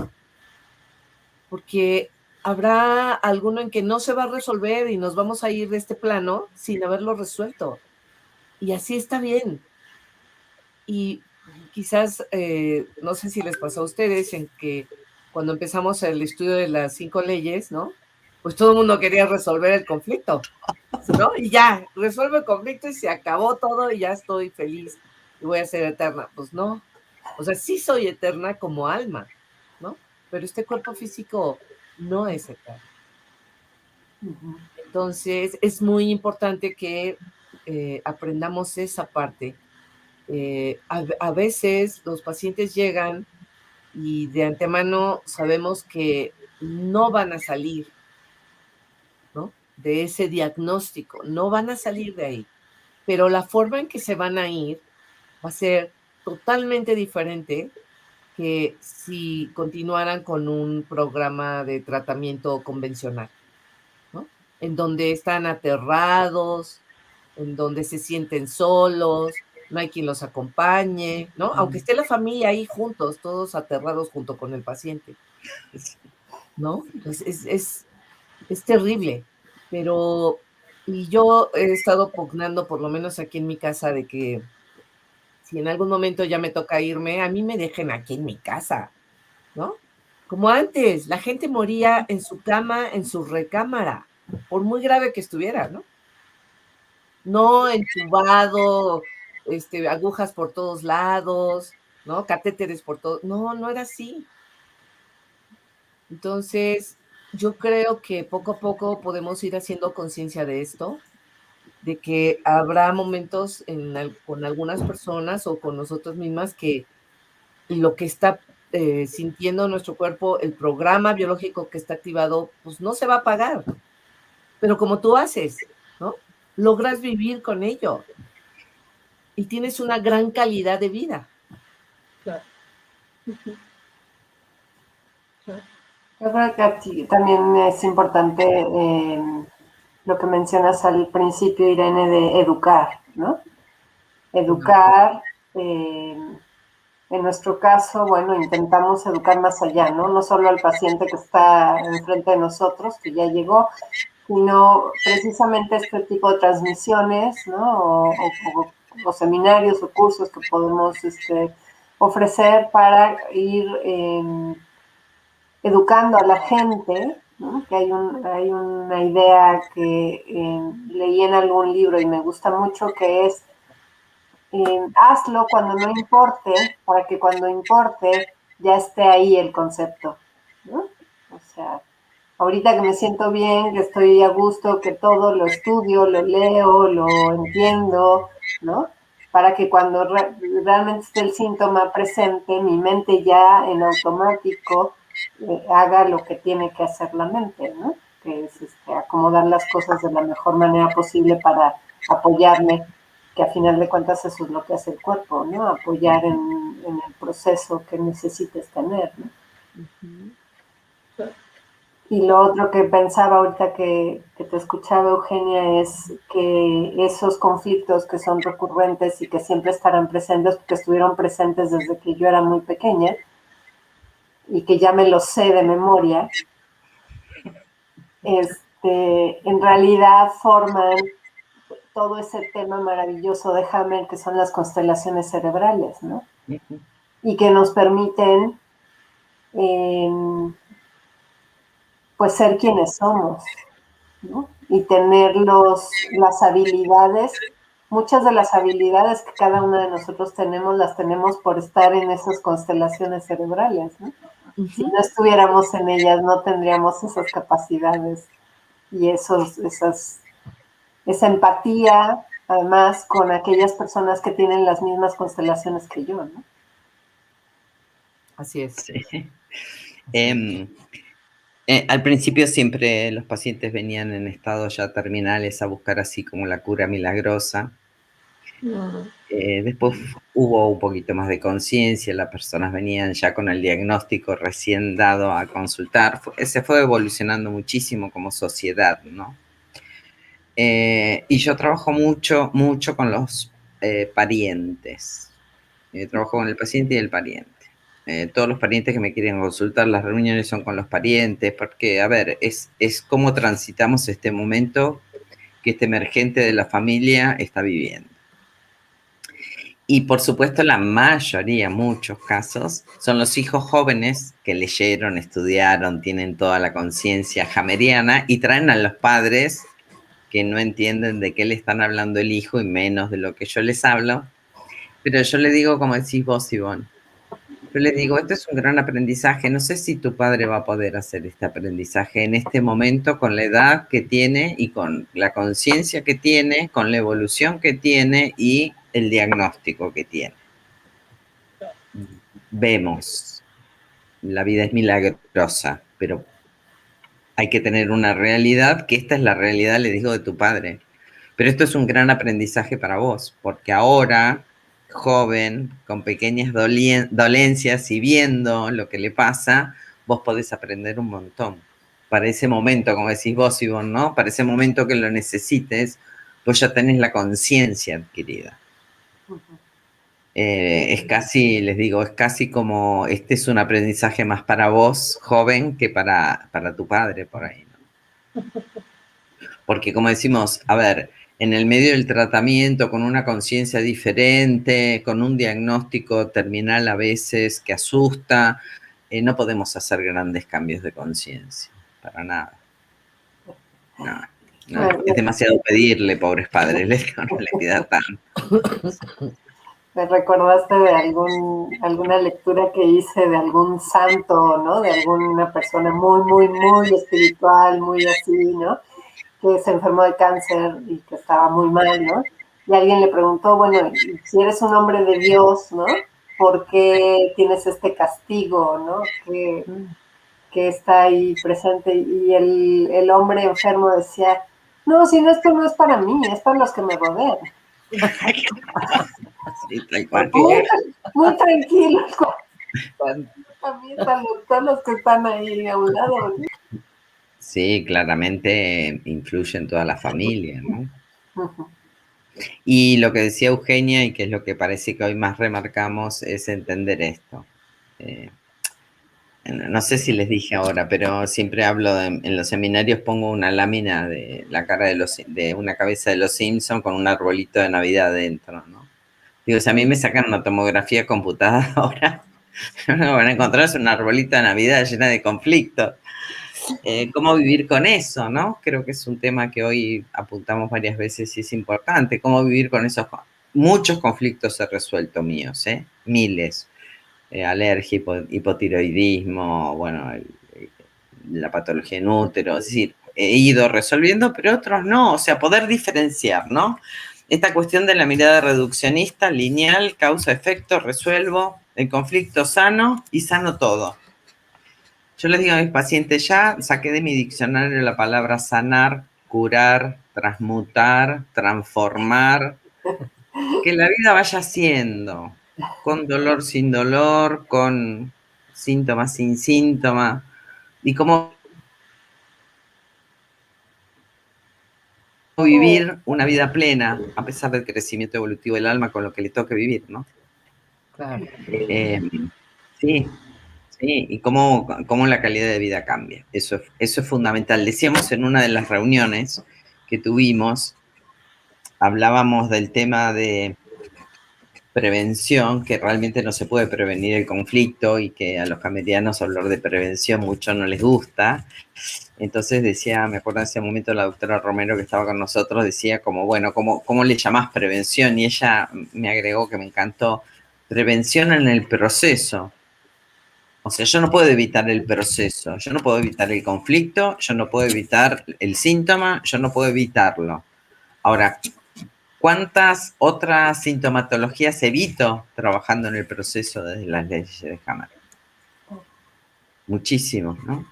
porque habrá alguno en que no se va a resolver y nos vamos a ir de este plano sin haberlo resuelto. Y así está bien. Y quizás, no sé si les pasó a ustedes, en que cuando empezamos el estudio de las 5 leyes, ¿no? Pues todo el mundo quería resolver el conflicto, ¿no? Y ya, resuelve el conflicto y se acabó todo y ya estoy feliz y voy a ser eterna. Pues no, o sea, sí soy eterna como alma, ¿no? Pero este cuerpo físico no es eterno. Entonces, es muy importante que aprendamos esa parte. A veces los pacientes llegan y de antemano sabemos que no van a salir, ¿no? De ese diagnóstico, no van a salir de ahí, pero la forma en que se van a ir va a ser totalmente diferente que si continuaran con un programa de tratamiento convencional, ¿no? En donde están aterrados, en donde se sienten solos, no hay quien los acompañe, ¿no? Aunque esté la familia ahí juntos, todos aterrados junto con el paciente, ¿no? Entonces es terrible, pero y yo he estado pugnando, por lo menos aquí en mi casa, de que si en algún momento ya me toca irme, a mí me dejen aquí en mi casa, ¿no? Como antes, la gente moría en su cama, en su recámara, por muy grave que estuviera, ¿no? No entubado, agujas por todos lados, ¿no? Catéteres por todos. No, no era así. Entonces, yo creo que poco a poco podemos ir haciendo conciencia de esto, de que habrá momentos con algunas personas o con nosotros mismas que lo que está sintiendo nuestro cuerpo, el programa biológico que está activado, pues no se va a apagar. Pero como tú haces, ¿no? Logras vivir con ello y tienes una gran calidad de vida. Claro. Yo creo que aquí también es importante lo que mencionas al principio, Irene, de educar, ¿no? Educar, en nuestro caso, bueno, intentamos educar más allá, ¿no? No solo al paciente que está enfrente de nosotros, que ya llegó, sino precisamente este tipo de transmisiones, ¿no? O seminarios o cursos que podemos ofrecer para ir educando a la gente, ¿no? Que hay una idea que leí en algún libro y me gusta mucho, que es hazlo cuando no importe, para que cuando importe ya esté ahí el concepto, ¿no? O sea, ahorita que me siento bien, que estoy a gusto, que todo lo estudio, lo leo, lo entiendo, ¿no? Para que cuando realmente esté el síntoma presente, mi mente ya en automático haga lo que tiene que hacer la mente, ¿no? Que es acomodar las cosas de la mejor manera posible para apoyarme, que a final de cuentas eso es lo que hace el cuerpo, ¿no? Apoyar en el proceso que necesites tener, ¿no? Y lo otro que pensaba ahorita que te escuchaba, Eugenia, es que esos conflictos que son recurrentes y que siempre estarán presentes, porque estuvieron presentes desde que yo era muy pequeña y que ya me los sé de memoria, en realidad forman todo ese tema maravilloso de Hammer que son las constelaciones cerebrales, ¿no? Y que nos permiten eh, pues ser quienes somos, ¿no? Y tener las habilidades, muchas de las habilidades que cada uno de nosotros tenemos, las tenemos por estar en esas constelaciones cerebrales, ¿no? Si no estuviéramos en ellas, no tendríamos esas capacidades y esa empatía, además, con aquellas personas que tienen las mismas constelaciones que yo, ¿no? Así es. Sí. Al principio siempre los pacientes venían en estados ya terminales a buscar así como la cura milagrosa. Después hubo un poquito más de conciencia, las personas venían ya con el diagnóstico recién dado a consultar. Se fue evolucionando muchísimo como sociedad, ¿no? Y yo trabajo mucho, mucho con los parientes. Trabajo con el paciente y el pariente. Todos los parientes que me quieren consultar, las reuniones son con los parientes, porque, a ver, es cómo transitamos este momento que este emergente de la familia está viviendo. Y por supuesto la mayoría, muchos casos, son los hijos jóvenes que leyeron, estudiaron, tienen toda la conciencia hameriana y traen a los padres que no entienden de qué le están hablando el hijo y menos de lo que yo les hablo. Pero yo le digo, como decís vos, Ivonne, yo le digo, esto es un gran aprendizaje. No sé si tu padre va a poder hacer este aprendizaje en este momento con la edad que tiene y con la conciencia que tiene, con la evolución que tiene y el diagnóstico que tiene. Vemos, la vida es milagrosa, pero hay que tener una realidad, que esta es la realidad, le digo, de tu padre. Pero esto es un gran aprendizaje para vos, porque ahora, joven, con pequeñas dolencias y viendo lo que le pasa, vos podés aprender un montón. Para ese momento, como decís vos, Ivonne, ¿no? Para ese momento que lo necesites, vos ya tenés la conciencia adquirida. Es casi, les digo, es casi como, este es un aprendizaje más para vos, joven, que para tu padre por ahí, ¿no? Porque como decimos, a ver, en el medio del tratamiento, con una conciencia diferente, con un diagnóstico terminal a veces que asusta, no podemos hacer grandes cambios de conciencia, para nada. No, es demasiado pedirle, pobres padres, no les queda tanto. Me recordaste de alguna lectura que hice de algún santo, ¿no? De alguna persona muy, muy, muy espiritual, muy así, ¿no? Que se enfermó de cáncer y que estaba muy mal, ¿no? Y alguien le preguntó, bueno, si eres un hombre de Dios, ¿no? ¿Por qué tienes este castigo, ¿no? Que está ahí presente. Y el hombre enfermo decía, no, si no, esto no es para mí, es para los que me rodean. Sí, tal cual. Muy tranquilo. También están todos los que están ahí a un lado. Sí, claramente influye en toda la familia, ¿no? Y lo que decía Eugenia, y que es lo que parece que hoy más remarcamos, es entender esto. No sé si les dije ahora, pero siempre hablo, en los seminarios pongo una lámina de la cara de una cabeza de los Simpsons con un arbolito de Navidad dentro, ¿no? Digo, si a mí me sacan una tomografía computada ahora, van a encontrar un arbolito de Navidad llena de conflictos. ¿Cómo vivir con eso, no? Creo que es un tema que hoy apuntamos varias veces y es importante. ¿Cómo vivir con esos? Muchos conflictos he resuelto míos, miles. Alergia, hipotiroidismo, bueno, la patología en útero. Es decir, he ido resolviendo, pero otros no. O sea, poder diferenciar, ¿no? Esta cuestión de la mirada reduccionista, lineal, causa-efecto, resuelvo el conflicto sano y sano todo. Yo les digo a mis pacientes, ya saqué de mi diccionario la palabra sanar, curar, transmutar, transformar, que la vida vaya siendo, con dolor, sin dolor, con síntomas, sin síntomas, y cómo vivir una vida plena, a pesar del crecimiento evolutivo del alma con lo que le toque vivir, ¿no? Claro. Sí, sí, y cómo la calidad de vida cambia. Eso es fundamental. Decíamos en una de las reuniones que tuvimos, hablábamos del tema de prevención, que realmente no se puede prevenir el conflicto y que a los camerianos hablar de prevención mucho no les gusta. Entonces decía, me acuerdo en ese momento la doctora Romero que estaba con nosotros, decía como, bueno, ¿cómo le llamás prevención? Y ella me agregó que me encantó, prevención en el proceso. O sea, yo no puedo evitar el proceso, yo no puedo evitar el conflicto, yo no puedo evitar el síntoma, yo no puedo evitarlo. Ahora, ¿cuántas otras sintomatologías evito trabajando en el proceso desde las leyes de Hammer? Muchísimos, ¿no?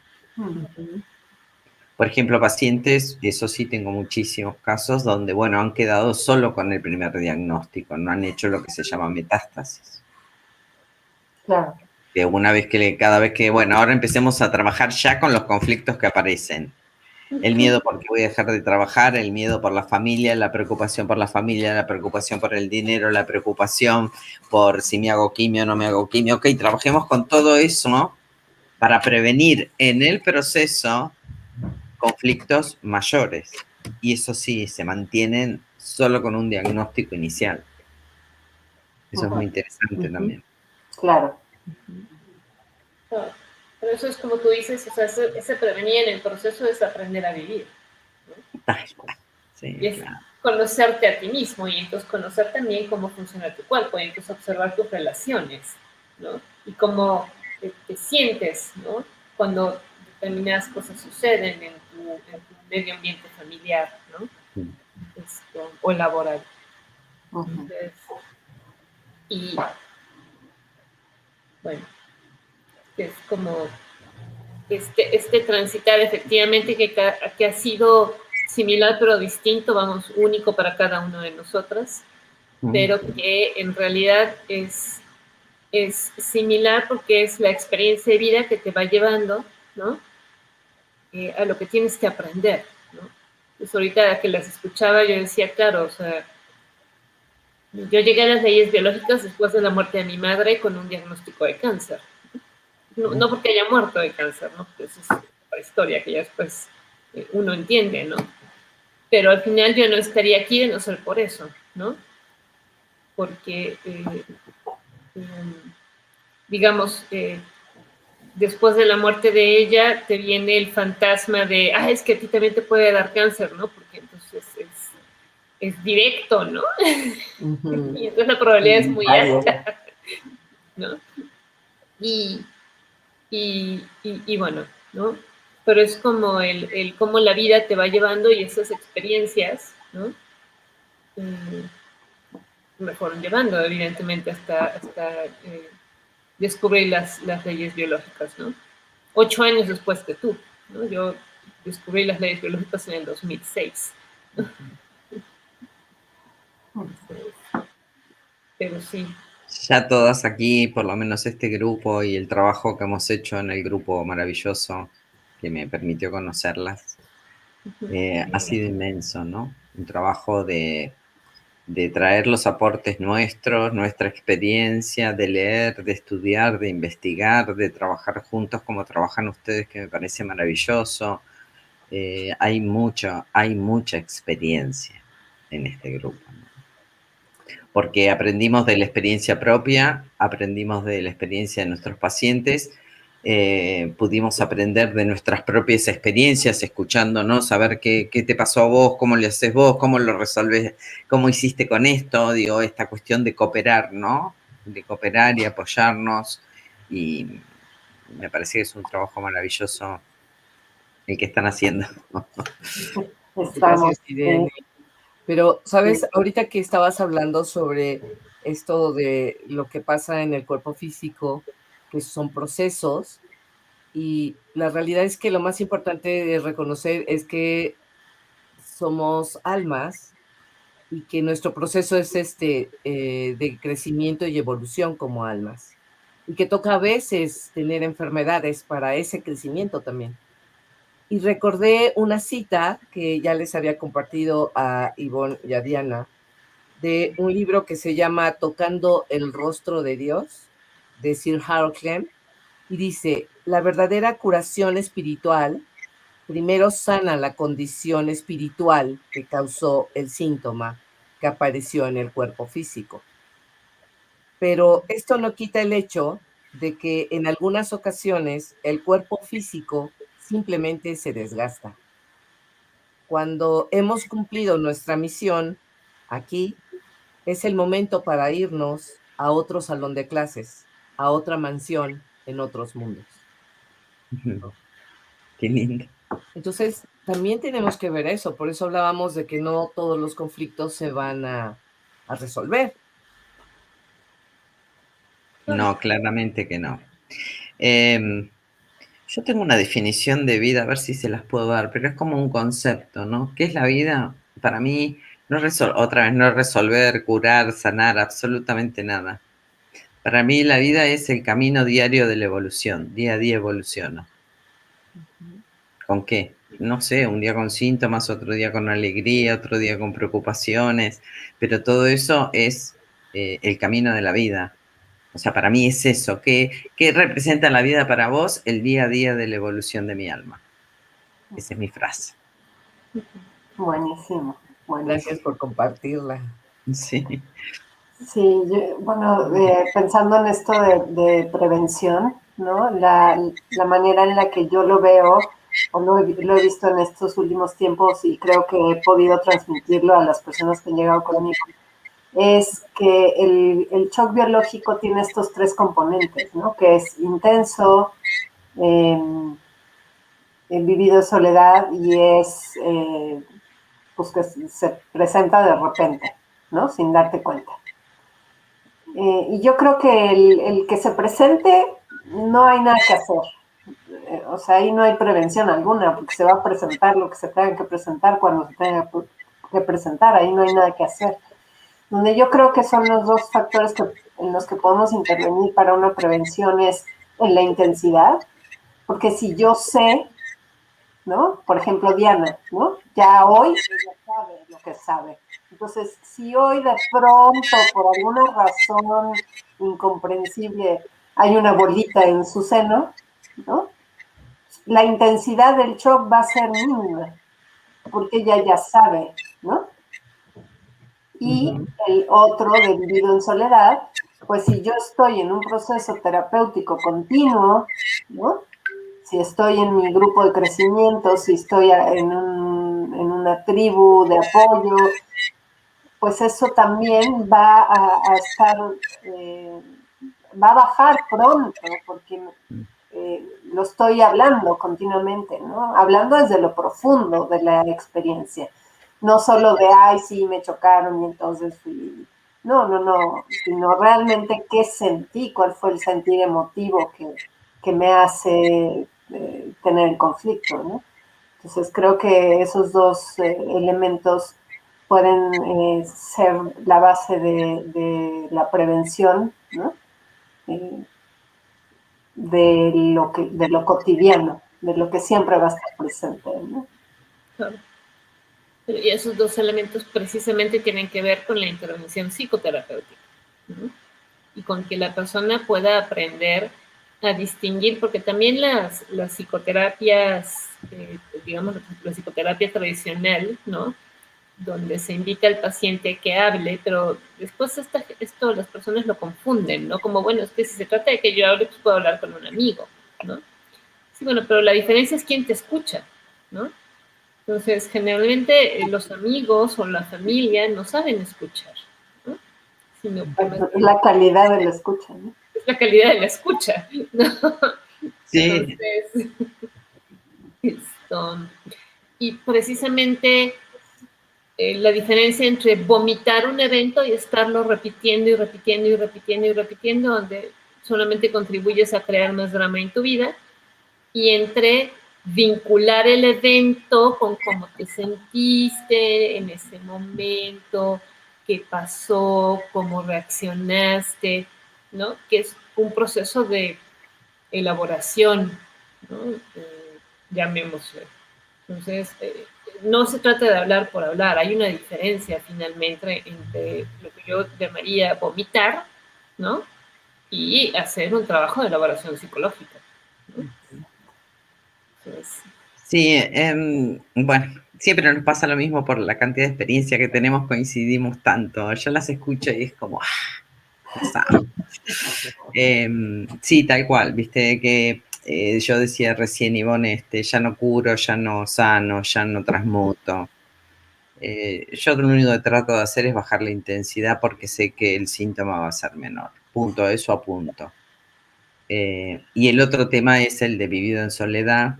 Por ejemplo, pacientes, eso sí tengo muchísimos casos donde, bueno, han quedado solo con el primer diagnóstico, no han hecho lo que se llama metástasis. Claro. Que cada vez que, bueno, ahora empecemos a trabajar ya con los conflictos que aparecen. El miedo porque voy a dejar de trabajar, el miedo por la familia, la preocupación por la familia, la preocupación por el dinero, la preocupación por si me hago quimio o no me hago quimio. Ok, trabajemos con todo eso para prevenir en el proceso conflictos mayores. Y eso sí, se mantienen solo con un diagnóstico inicial. Eso es muy interesante también. Claro. Claro. Pero eso es como tú dices, o sea, ese prevenir en el proceso es aprender a vivir, ¿no? Sí, Y es claro. conocerte a ti mismo y entonces conocer también cómo funciona tu cuerpo y entonces observar tus relaciones, ¿no? Y cómo te sientes, ¿no? Cuando determinadas cosas suceden en tu medio ambiente familiar, ¿no? O laboral. Entonces, y bueno, es como este transitar efectivamente que ha sido similar pero distinto, vamos, único para cada uno de nosotros, pero que en realidad es similar porque es la experiencia de vida que te va llevando, ¿no? A lo que tienes que aprender, ¿no? Pues ahorita que las escuchaba yo decía, claro, o sea, yo llegué a las leyes biológicas después de la muerte de mi madre con un diagnóstico de cáncer. No porque haya muerto de cáncer, ¿no? Pues es otra historia que ya después uno entiende, ¿no? Pero al final yo no estaría aquí de no ser por eso, ¿no? Porque, digamos, después de la muerte de ella te viene el fantasma de, es que a ti también te puede dar cáncer, ¿no? Porque entonces es directo, ¿no? Y entonces la probabilidad es muy alta, ¿no? Y bueno, ¿no? Pero es como el cómo la vida te va llevando y esas experiencias, ¿no? Me fueron llevando, evidentemente, hasta descubrir las leyes biológicas, ¿no? 8 años después que tú, ¿no? Yo descubrí las leyes biológicas en el 2006. Pero sí. Ya todas aquí, por lo menos este grupo y el trabajo que hemos hecho en el grupo maravilloso que me permitió conocerlas, ha sido inmenso, ¿no? Un trabajo de traer los aportes nuestros, nuestra experiencia, de leer, de estudiar, de investigar, de trabajar juntos como trabajan ustedes, que me parece maravilloso. Hay mucha experiencia en este grupo, ¿no? Porque aprendimos de la experiencia propia, aprendimos de la experiencia de nuestros pacientes, pudimos aprender de nuestras propias experiencias, escuchándonos, saber qué te pasó a vos, cómo le haces vos, cómo lo resolves, cómo hiciste con esto, digo, esta cuestión de cooperar, ¿no? De cooperar y apoyarnos, y me parece que es un trabajo maravilloso el que están haciendo. Gracias, Irene. Pero, ¿sabes? Ahorita que estabas hablando sobre esto de lo que pasa en el cuerpo físico, que son procesos, y la realidad es que lo más importante de reconocer es que somos almas y que nuestro proceso es de crecimiento y evolución como almas. Y que toca a veces tener enfermedades para ese crecimiento también. y recordé una cita que ya les había compartido a Ivonne y a Diana, de un libro que se llama Tocando el rostro de Dios, de Sir Harold Clem, y dice, la verdadera curación espiritual primero sana la condición espiritual que causó el síntoma que apareció en el cuerpo físico. Pero esto no quita el hecho de que en algunas ocasiones el cuerpo físico simplemente se desgasta. Cuando hemos cumplido nuestra misión aquí, es el momento para irnos a otro salón de clases, a otra mansión en otros mundos. Qué lindo. Entonces, también tenemos que ver eso. Por eso hablábamos de que no todos los conflictos se van a resolver. No, claramente que no. Yo tengo una definición de vida, a ver si se las puedo dar, pero es como un concepto, ¿no? ¿Qué es la vida? Para mí, no otra vez, no es resolver, curar, sanar, absolutamente nada. Para mí la vida es el camino diario de la evolución, día a día evoluciono. ¿Con qué? No sé, un día con síntomas, otro día con alegría, otro día con preocupaciones, pero todo eso es el camino de la vida. O sea, para mí es eso. ¿Qué representa la vida para vos? El día a día de la evolución de mi alma. Esa es mi frase. Buenísimo, buenísimo. Gracias por compartirla. Sí. Sí, bueno, pensando en esto de prevención, ¿no? La manera en la que yo lo veo, o lo he visto en estos últimos tiempos y creo que he podido transmitirlo a las personas que han llegado conmigo, es que el shock biológico tiene estos tres componentes, ¿no? Que es intenso, vivido en soledad y es pues que se presenta de repente, ¿no? Sin darte cuenta. Y yo creo que el que se presente no hay nada que hacer. O sea, ahí no hay prevención alguna, porque se va a presentar lo que se tenga que presentar cuando se tenga que presentar, ahí no hay nada que hacer. Donde yo creo que son los dos factores en los que podemos intervenir para una prevención es en la intensidad, porque si yo sé, ¿no? Por ejemplo, Diana, ¿no? Ya hoy ella sabe lo que sabe. Entonces, si hoy de pronto, por alguna razón incomprensible, hay una bolita en su seno, ¿no? La intensidad del shock va a ser mínima, porque ella ya sabe, ¿no? Y el otro de vivido en soledad, pues si yo estoy en un proceso terapéutico continuo, ¿no? Si estoy en mi grupo de crecimiento, si estoy en una tribu de apoyo, pues eso también va a estar, va a bajar pronto, porque lo estoy hablando continuamente, ¿no? Hablando desde lo profundo de la experiencia, no solo de, ay, sí, me chocaron y entonces fui. No, sino realmente qué sentí, cuál fue el sentir emotivo que me hace tener el conflicto, ¿no? Entonces creo que esos dos elementos pueden ser la base de la prevención, ¿no? De lo cotidiano, de lo que siempre va a estar presente, ¿no? Claro. Y esos dos elementos precisamente tienen que ver con la intervención psicoterapéutica, ¿no? Y con que la persona pueda aprender a distinguir, porque también las psicoterapias, digamos, la psicoterapia tradicional, ¿no? Donde se invita al paciente a que hable, pero después esto las personas lo confunden, ¿no? Como, bueno, es que si se trata de que yo hable, pues puedo hablar con un amigo, ¿no? Sí, bueno, pero la diferencia es quién te escucha, ¿no? Entonces, generalmente los amigos o la familia no saben escuchar, ¿no? Sino es la calidad de la escucha, ¿no? Es la calidad de la escucha, ¿no? Sí. Entonces, y precisamente la diferencia entre vomitar un evento y estarlo repitiendo y repitiendo y repitiendo y repitiendo, donde solamente contribuyes a crear más drama en tu vida, y entre vincular el evento con cómo te sentiste en ese momento, qué pasó, cómo reaccionaste, ¿no? Que es un proceso de elaboración, ¿no? llamémoslo. Entonces, no se trata de hablar por hablar, hay una diferencia finalmente entre lo que yo llamaría vomitar, ¿no? Y hacer un trabajo de elaboración psicológica, ¿no? Entonces, sí, bueno, siempre nos pasa lo mismo por la cantidad de experiencia que tenemos, coincidimos tanto. Yo las escucho y es como, sí, tal cual, viste que yo decía recién, Ivonne, ya no curo, ya no sano, ya no transmuto. Yo lo único que trato de hacer es bajar la intensidad porque sé que el síntoma va a ser menor. Punto, eso a punto. Y el otro tema es el de vivido en soledad,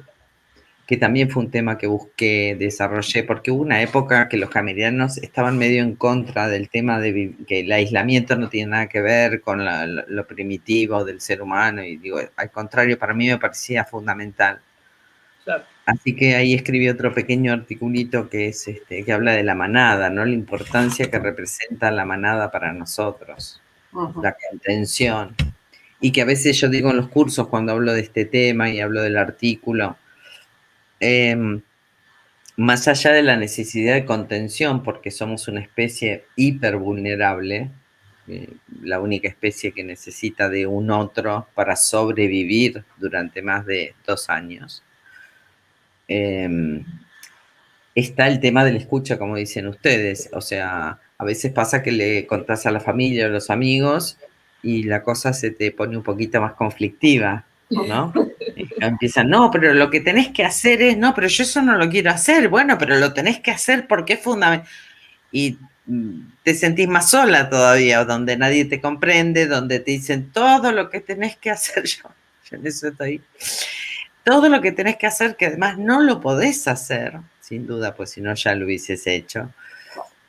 que también fue un tema que busqué, desarrollé, porque hubo una época que los camerianos estaban medio en contra del tema de que el aislamiento no tiene nada que ver con lo primitivo del ser humano, y digo, al contrario, para mí me parecía fundamental. claro. Así que ahí escribí otro pequeño articulito que es que habla de la manada, ¿no? La importancia que representa la manada para nosotros, la contención. Y que a veces yo digo en los cursos cuando hablo de este tema y hablo del artículo, más allá de la necesidad de contención, porque somos una especie hipervulnerable, la única especie que necesita de un otro para sobrevivir durante más de 2 años, está el tema de la escucha, como dicen ustedes. O sea, a veces pasa que le contás a la familia o a los amigos y la cosa se te pone un poquito más conflictiva, ¿no? Empiezan, no, pero lo que tenés que hacer es, no, pero yo eso no lo quiero hacer, bueno, pero lo tenés que hacer porque es fundamental. Y te sentís más sola todavía, donde nadie te comprende, donde te dicen todo lo que tenés que hacer, yo en eso estoy, todo lo que tenés que hacer, que además no lo podés hacer, sin duda, pues si no ya lo hubieses hecho,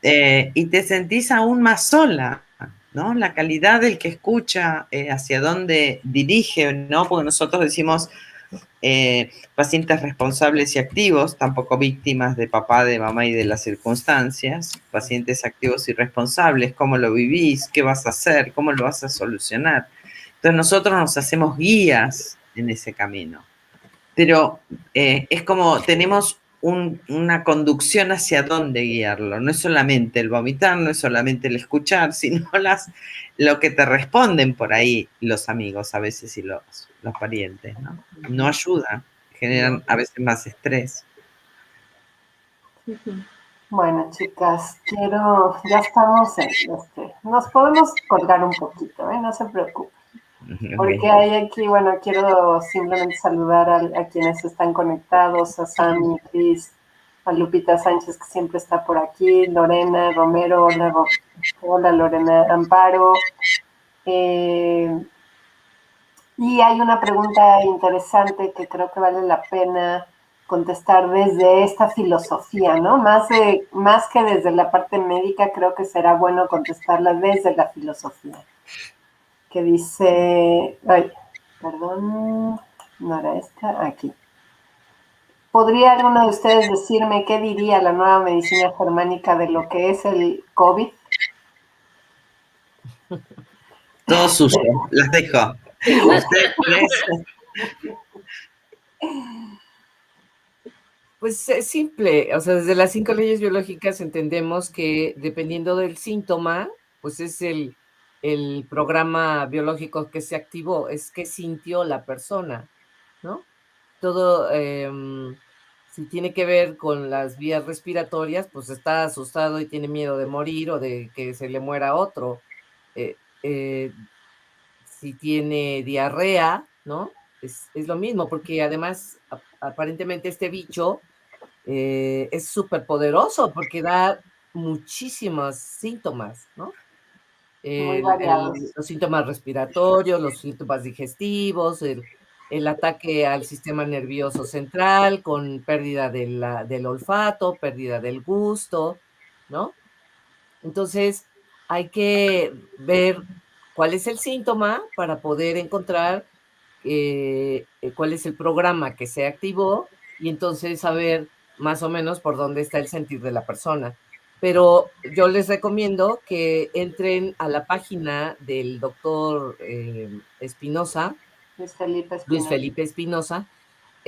y te sentís aún más sola, ¿no? La calidad del que escucha, hacia dónde dirige, ¿no? Porque nosotros decimos pacientes responsables y activos, tampoco víctimas de papá, de mamá y de las circunstancias, pacientes activos y responsables, cómo lo vivís, qué vas a hacer, cómo lo vas a solucionar. Entonces nosotros nos hacemos guías en ese camino, pero es como tenemos una conducción hacia dónde guiarlo. No es solamente el vomitar, no es solamente el escuchar, sino lo que te responden por ahí los amigos a veces y los parientes, ¿no? No ayuda, generan a veces más estrés. Bueno, chicas, ya estamos nos podemos colgar un poquito, ¿eh? No se preocupen. Porque Okay. hay aquí, bueno, quiero simplemente saludar a quienes están conectados, a Sammy, Cris, a Lupita Sánchez, que siempre está por aquí, Lorena Romero, hola Lorena Amparo. Y hay una pregunta interesante que creo que vale la pena contestar desde esta filosofía, ¿no? Más que desde la parte médica, creo que será bueno contestarla desde la filosofía. Que dice, ay, perdón, no era esta, aquí. ¿Podría alguno de ustedes decirme qué diría la nueva medicina germánica de lo que es el COVID? Todo suyo, las dejo. ¿Ustedes tres? Pues es simple, o sea, desde las 5 leyes biológicas entendemos que dependiendo del síntoma, pues es el programa biológico que se activó, es que sintió la persona, ¿no? Todo, si tiene que ver con las vías respiratorias, pues está asustado y tiene miedo de morir o de que se le muera otro. Si tiene diarrea, ¿no? Es lo mismo, porque además aparentemente este bicho es súper poderoso porque da muchísimos síntomas, ¿no? Muy variados. Los síntomas respiratorios, los síntomas digestivos, el ataque al sistema nervioso central con pérdida del olfato, pérdida del gusto, ¿no? Entonces, hay que ver cuál es el síntoma para poder encontrar cuál es el programa que se activó y entonces saber más o menos por dónde está el sentir de la persona. Pero yo les recomiendo que entren a la página del doctor Espinosa, Luis Felipe Luis Espinosa. Felipe Espinosa,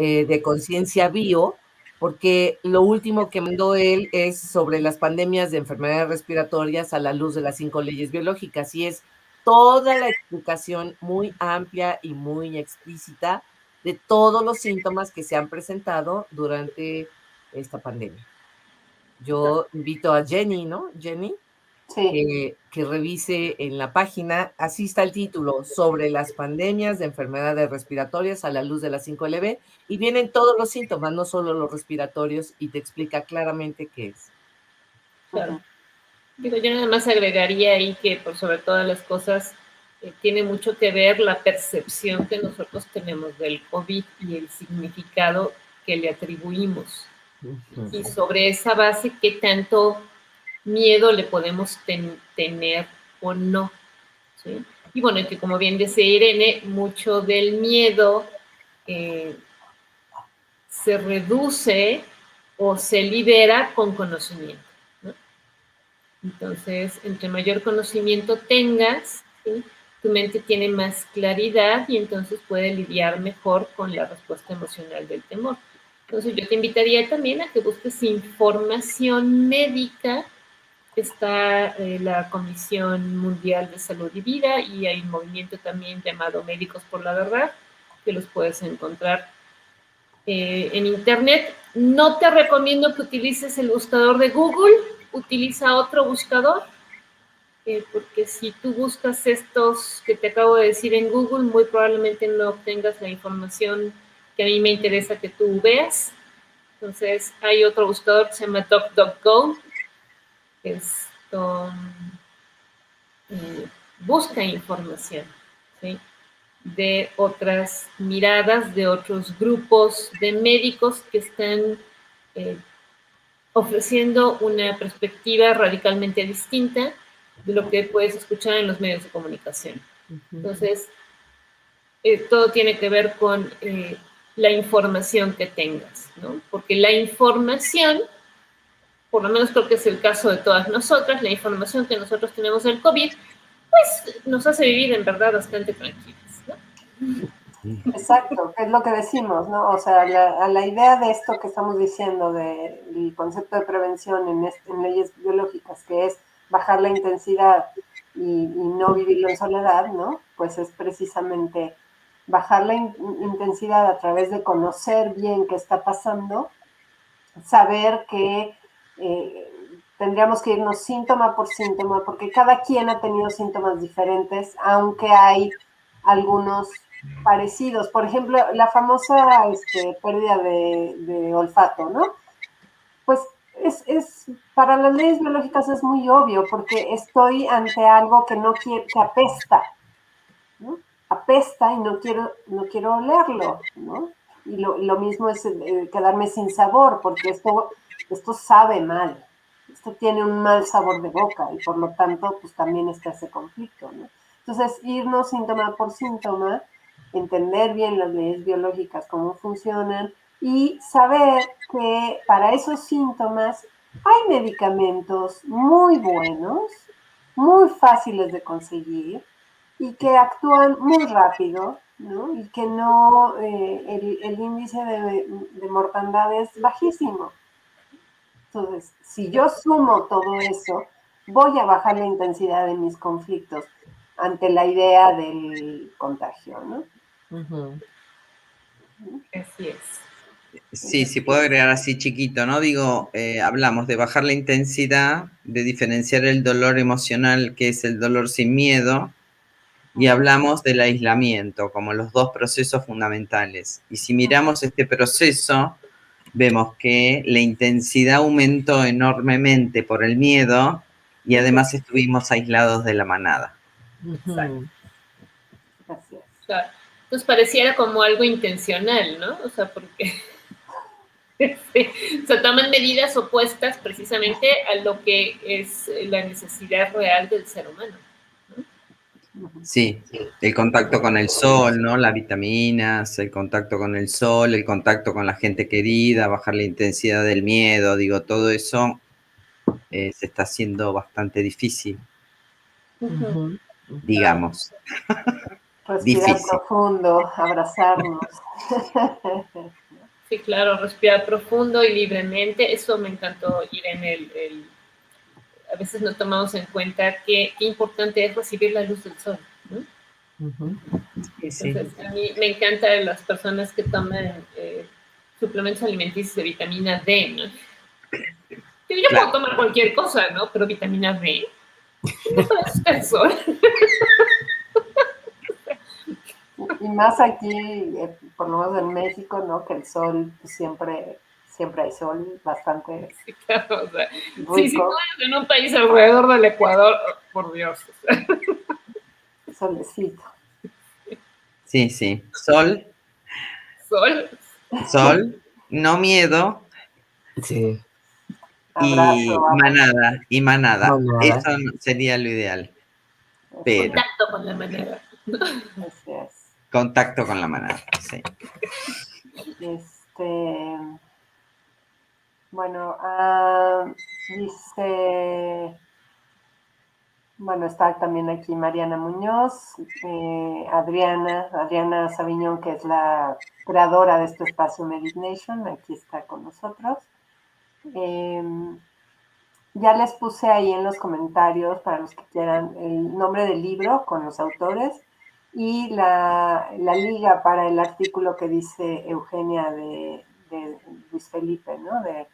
de Conciencia Bio, porque lo último que mandó él es sobre las pandemias de enfermedades respiratorias a la luz de las 5 leyes biológicas, y es toda la explicación muy amplia y muy explícita de todos los síntomas que se han presentado durante esta pandemia. Yo invito a Jenny, ¿no? Jenny, Sí. que revise en la página, así está el título, sobre las pandemias de enfermedades respiratorias a la luz de las 5LB, y vienen todos los síntomas, no solo los respiratorios, y te explica claramente qué es. Claro. Digo, yo nada más agregaría ahí que por sobre todas las cosas tiene mucho que ver la percepción que nosotros tenemos del COVID y el significado que le atribuimos. Y sobre esa base, qué tanto miedo le podemos tener o no, ¿sí? Y bueno, que como bien decía Irene, mucho del miedo se reduce o se libera con conocimiento, ¿no? Entonces, entre mayor conocimiento tengas, ¿sí?, tu mente tiene más claridad y entonces puede lidiar mejor con la respuesta emocional del temor. Entonces, yo te invitaría también a que busques información médica. Está la Comisión Mundial de Salud y Vida, y hay un movimiento también llamado Médicos por la Verdad, que los puedes encontrar en internet. No te recomiendo que utilices el buscador de Google, utiliza otro buscador, porque si tú buscas estos que te acabo de decir en Google, muy probablemente no obtengas la información que a mí me interesa que tú veas. Entonces, hay otro buscador que se llama DuckDuckGo, busca información, ¿sí?, de otras miradas, de otros grupos de médicos que están ofreciendo una perspectiva radicalmente distinta de lo que puedes escuchar en los medios de comunicación. Entonces, todo tiene que ver con la información que tengas, ¿no? Porque la información, por lo menos creo que es el caso de todas nosotras, la información que nosotros tenemos del COVID, pues nos hace vivir en verdad bastante tranquilas, ¿no? Exacto, que es lo que decimos, ¿no? O sea, la idea de esto que estamos diciendo, del concepto de prevención en leyes biológicas, que es bajar la intensidad y no vivirlo en soledad, ¿no? Pues es precisamente bajar la intensidad a través de conocer bien qué está pasando, saber que tendríamos que irnos síntoma por síntoma, porque cada quien ha tenido síntomas diferentes, aunque hay algunos parecidos. Por ejemplo, la famosa pérdida de olfato, ¿no? Pues para las leyes biológicas es muy obvio, porque estoy ante algo que no quiere, que apesta, ¿no? Apesta y no quiero olerlo, ¿no? Y lo mismo es quedarme sin sabor, porque esto sabe mal, esto tiene un mal sabor de boca, y por lo tanto, pues también está ese conflicto, ¿no? Entonces, irnos síntoma por síntoma, entender bien las leyes biológicas, cómo funcionan, y saber que para esos síntomas hay medicamentos muy buenos, muy fáciles de conseguir, y que actúan muy rápido, ¿no? Y que no, el índice de mortandad es bajísimo. Entonces, si yo sumo todo eso, voy a bajar la intensidad de mis conflictos ante la idea del contagio, ¿no? Así es. Sí, sí puedo agregar así chiquito, ¿no? Digo, hablamos de bajar la intensidad, de diferenciar el dolor emocional, que es el dolor sin miedo, y hablamos del aislamiento como los dos procesos fundamentales. Y si miramos este proceso, vemos que la intensidad aumentó enormemente por el miedo y además estuvimos aislados de la manada. Exacto. Así es. Claro. Entonces pareciera como algo intencional, ¿no? O sea, porque se toman medidas opuestas precisamente a lo que es la necesidad real del ser humano, ¿no? Sí, el contacto con el sol, ¿no? Las vitaminas, el contacto con el sol, el contacto con la gente querida, bajar la intensidad del miedo, digo, todo eso se está haciendo bastante difícil, digamos. Respirar Difícil. profundo, abrazarnos. Sí, claro, respirar profundo y libremente. Eso me encantó, Irene. A veces no tomamos en cuenta qué importante es recibir la luz del sol, ¿no? Sí, sí. Entonces, a mí me encantan las personas que toman suplementos alimenticios de vitamina D, ¿no? Yo puedo tomar cualquier cosa, ¿no? Pero vitamina D, no para eso está el sol. Y más aquí, por lo menos en México, ¿no? Que el sol pues, siempre hay sol, bastante Sí, claro, o sea, rico. sí, si tú eres en un país alrededor del Ecuador, por Dios. O sea. Solecito. Sí, sí. Sol. Sol. Sol, no miedo. Sí. Abrazo, Manada, y manada. Manada. Eso sería lo ideal. Pero Contacto con la manada. Así es. contacto con la manada, sí. Bueno, dice, bueno, está también aquí Mariana Muñoz, Adriana Sabiñón, que es la creadora de este espacio Meditation, aquí está con nosotros. Ya les puse ahí en los comentarios, para los que quieran, el nombre del libro con los autores y la liga para el artículo que dice Eugenia de Luis Felipe, ¿no? De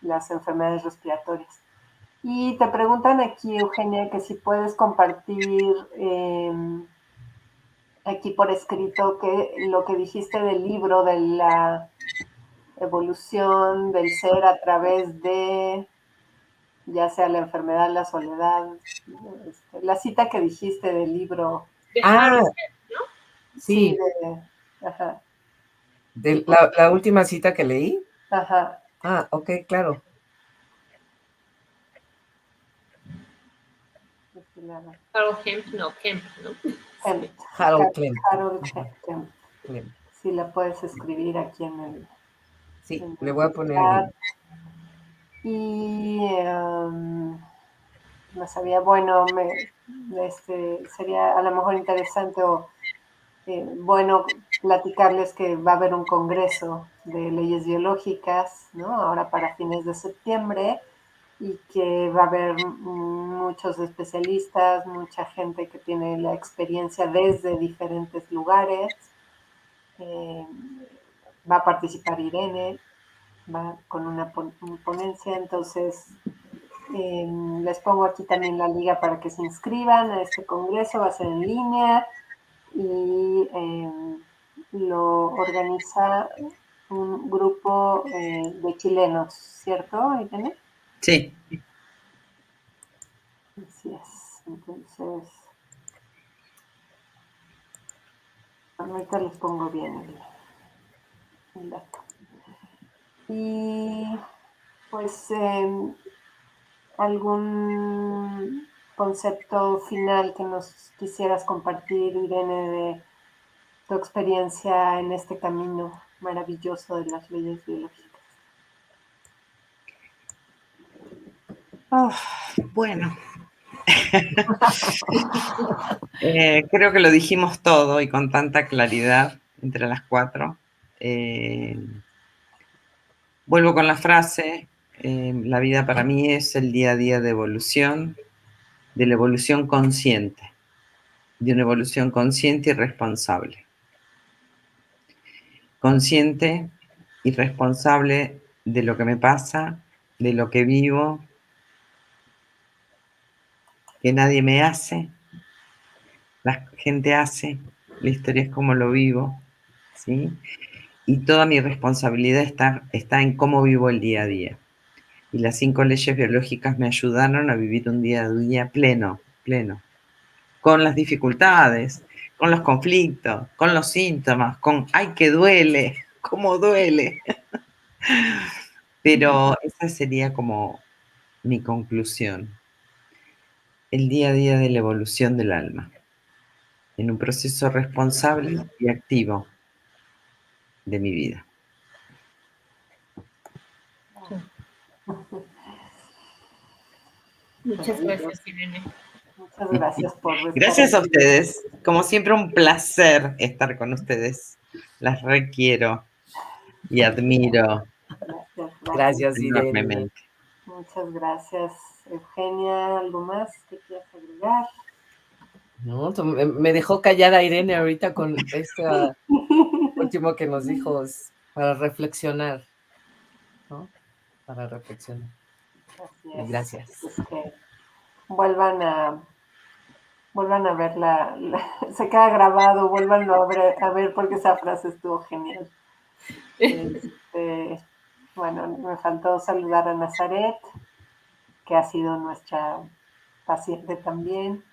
las enfermedades respiratorias. Y te preguntan aquí, Eugenia, que si puedes compartir aquí por escrito que lo que dijiste del libro, de la evolución del ser a través de, ya sea la enfermedad, la soledad, la cita que dijiste del libro. De Ah, Harold, ¿no? sí, Ajá. de la última cita que leí. Ajá. Ah, ok, claro. Harold Kemp, no, Kemp, ¿no? Harold Klemp. Harold Kemp. Klemp. Si la puedes escribir aquí en el, Sí, le voy a poner chat. el... Y no sabía, bueno, sería a lo mejor interesante o bueno platicarles que va a haber un congreso de leyes biológicas, ¿no? Ahora para fines de septiembre y que va a haber muchos especialistas, mucha gente que tiene la experiencia desde diferentes lugares. Va a participar Irene, va con una ponencia, entonces les pongo aquí también la liga para que se inscriban a este congreso, va a ser en línea y lo organiza un grupo de chilenos, ¿cierto, Irene? Sí. Así es, entonces, bueno, ahorita les pongo bien el dato. Y pues algún concepto final que nos quisieras compartir, Irene, de tu experiencia en este camino maravilloso de las leyes biológicas. Bueno. Creo que lo dijimos todo y con tanta claridad entre las cuatro. Vuelvo con la frase, la vida para mí es el día a día de la evolución consciente, de una evolución consciente y responsable. Consciente y responsable de lo que me pasa, de lo que vivo, que nadie me hace, la gente hace, la historia es como lo vivo, ¿sí? Y toda mi responsabilidad está en cómo vivo el día a día. Y las 5 leyes biológicas me ayudaron a vivir un día a día pleno, con las dificultades, con los conflictos, con los síntomas, con ¡ay, que duele! ¡Cómo duele! Pero esa sería como mi conclusión. El día a día de la evolución del alma, en un proceso responsable y activo de mi vida. Muchas gracias, Irene. Muchas gracias por Gracias a ustedes. Como siempre, un placer estar con ustedes. Las requiero. y admiro Gracias, Irene. enormemente. Muchas gracias, Eugenia. ¿Algo más que quieras agregar? No, me dejó callada Irene ahorita con esto último que nos dijo, para reflexionar, ¿no? Para reflexionar. Así Y es. gracias. Pues que vuelvan a ver se queda grabado, vuelvan a ver porque esa frase estuvo genial. Bueno, me faltó saludar a Nazaret, que ha sido nuestra paciente también.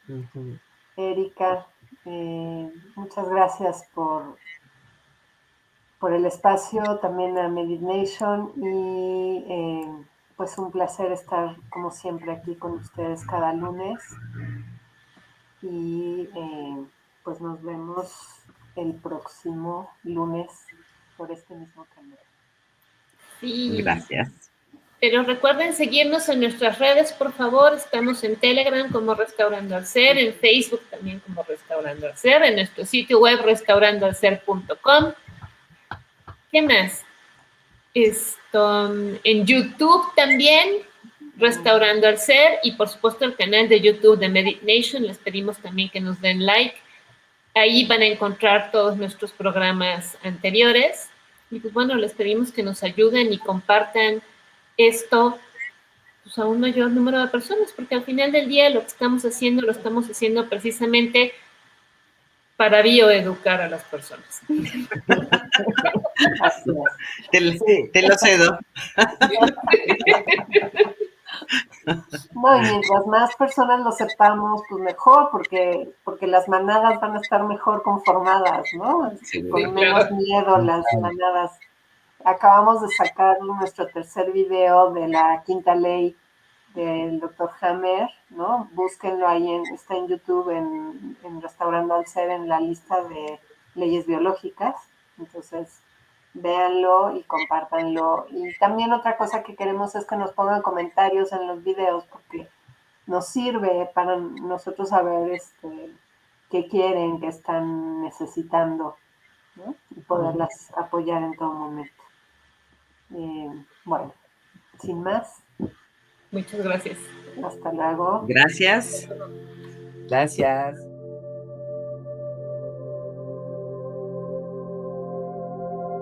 Erika, muchas gracias por el espacio, también a Meditation y pues un placer estar como siempre aquí con ustedes cada lunes y pues nos vemos el próximo lunes por este mismo canal. Sí. Gracias. Pero recuerden seguirnos en nuestras redes, por favor. Estamos en Telegram como Restaurando al Ser, en Facebook también como Restaurando al Ser, en nuestro sitio web restaurandoalser.com. ¿Qué más? En YouTube también, Restaurando al Ser, y por supuesto el canal de YouTube de Meditation. Les pedimos también que nos den like. Ahí van a encontrar todos nuestros programas anteriores. Y pues bueno, les pedimos que nos ayuden y compartan esto pues, a un mayor número de personas, porque al final del día lo estamos haciendo precisamente para bioeducar a las personas. Te lo cedo. No, y mientras más personas lo sepamos, pues mejor, porque las manadas van a estar mejor conformadas, ¿no? Sí, con menos miedo las manadas. Acabamos de sacar nuestro tercer video de la quinta ley del Dr. Hammer, ¿no? Búsquenlo ahí, está en YouTube, en Restaurando al Ser, en la lista de leyes biológicas. Entonces, véanlo y compártanlo. Y también otra cosa que queremos es que nos pongan comentarios en los videos, porque nos sirve para nosotros saber qué quieren, qué están necesitando, ¿no? Y poderlas apoyar en todo momento. Bueno, sin más. Muchas gracias. Hasta luego. Gracias. Gracias.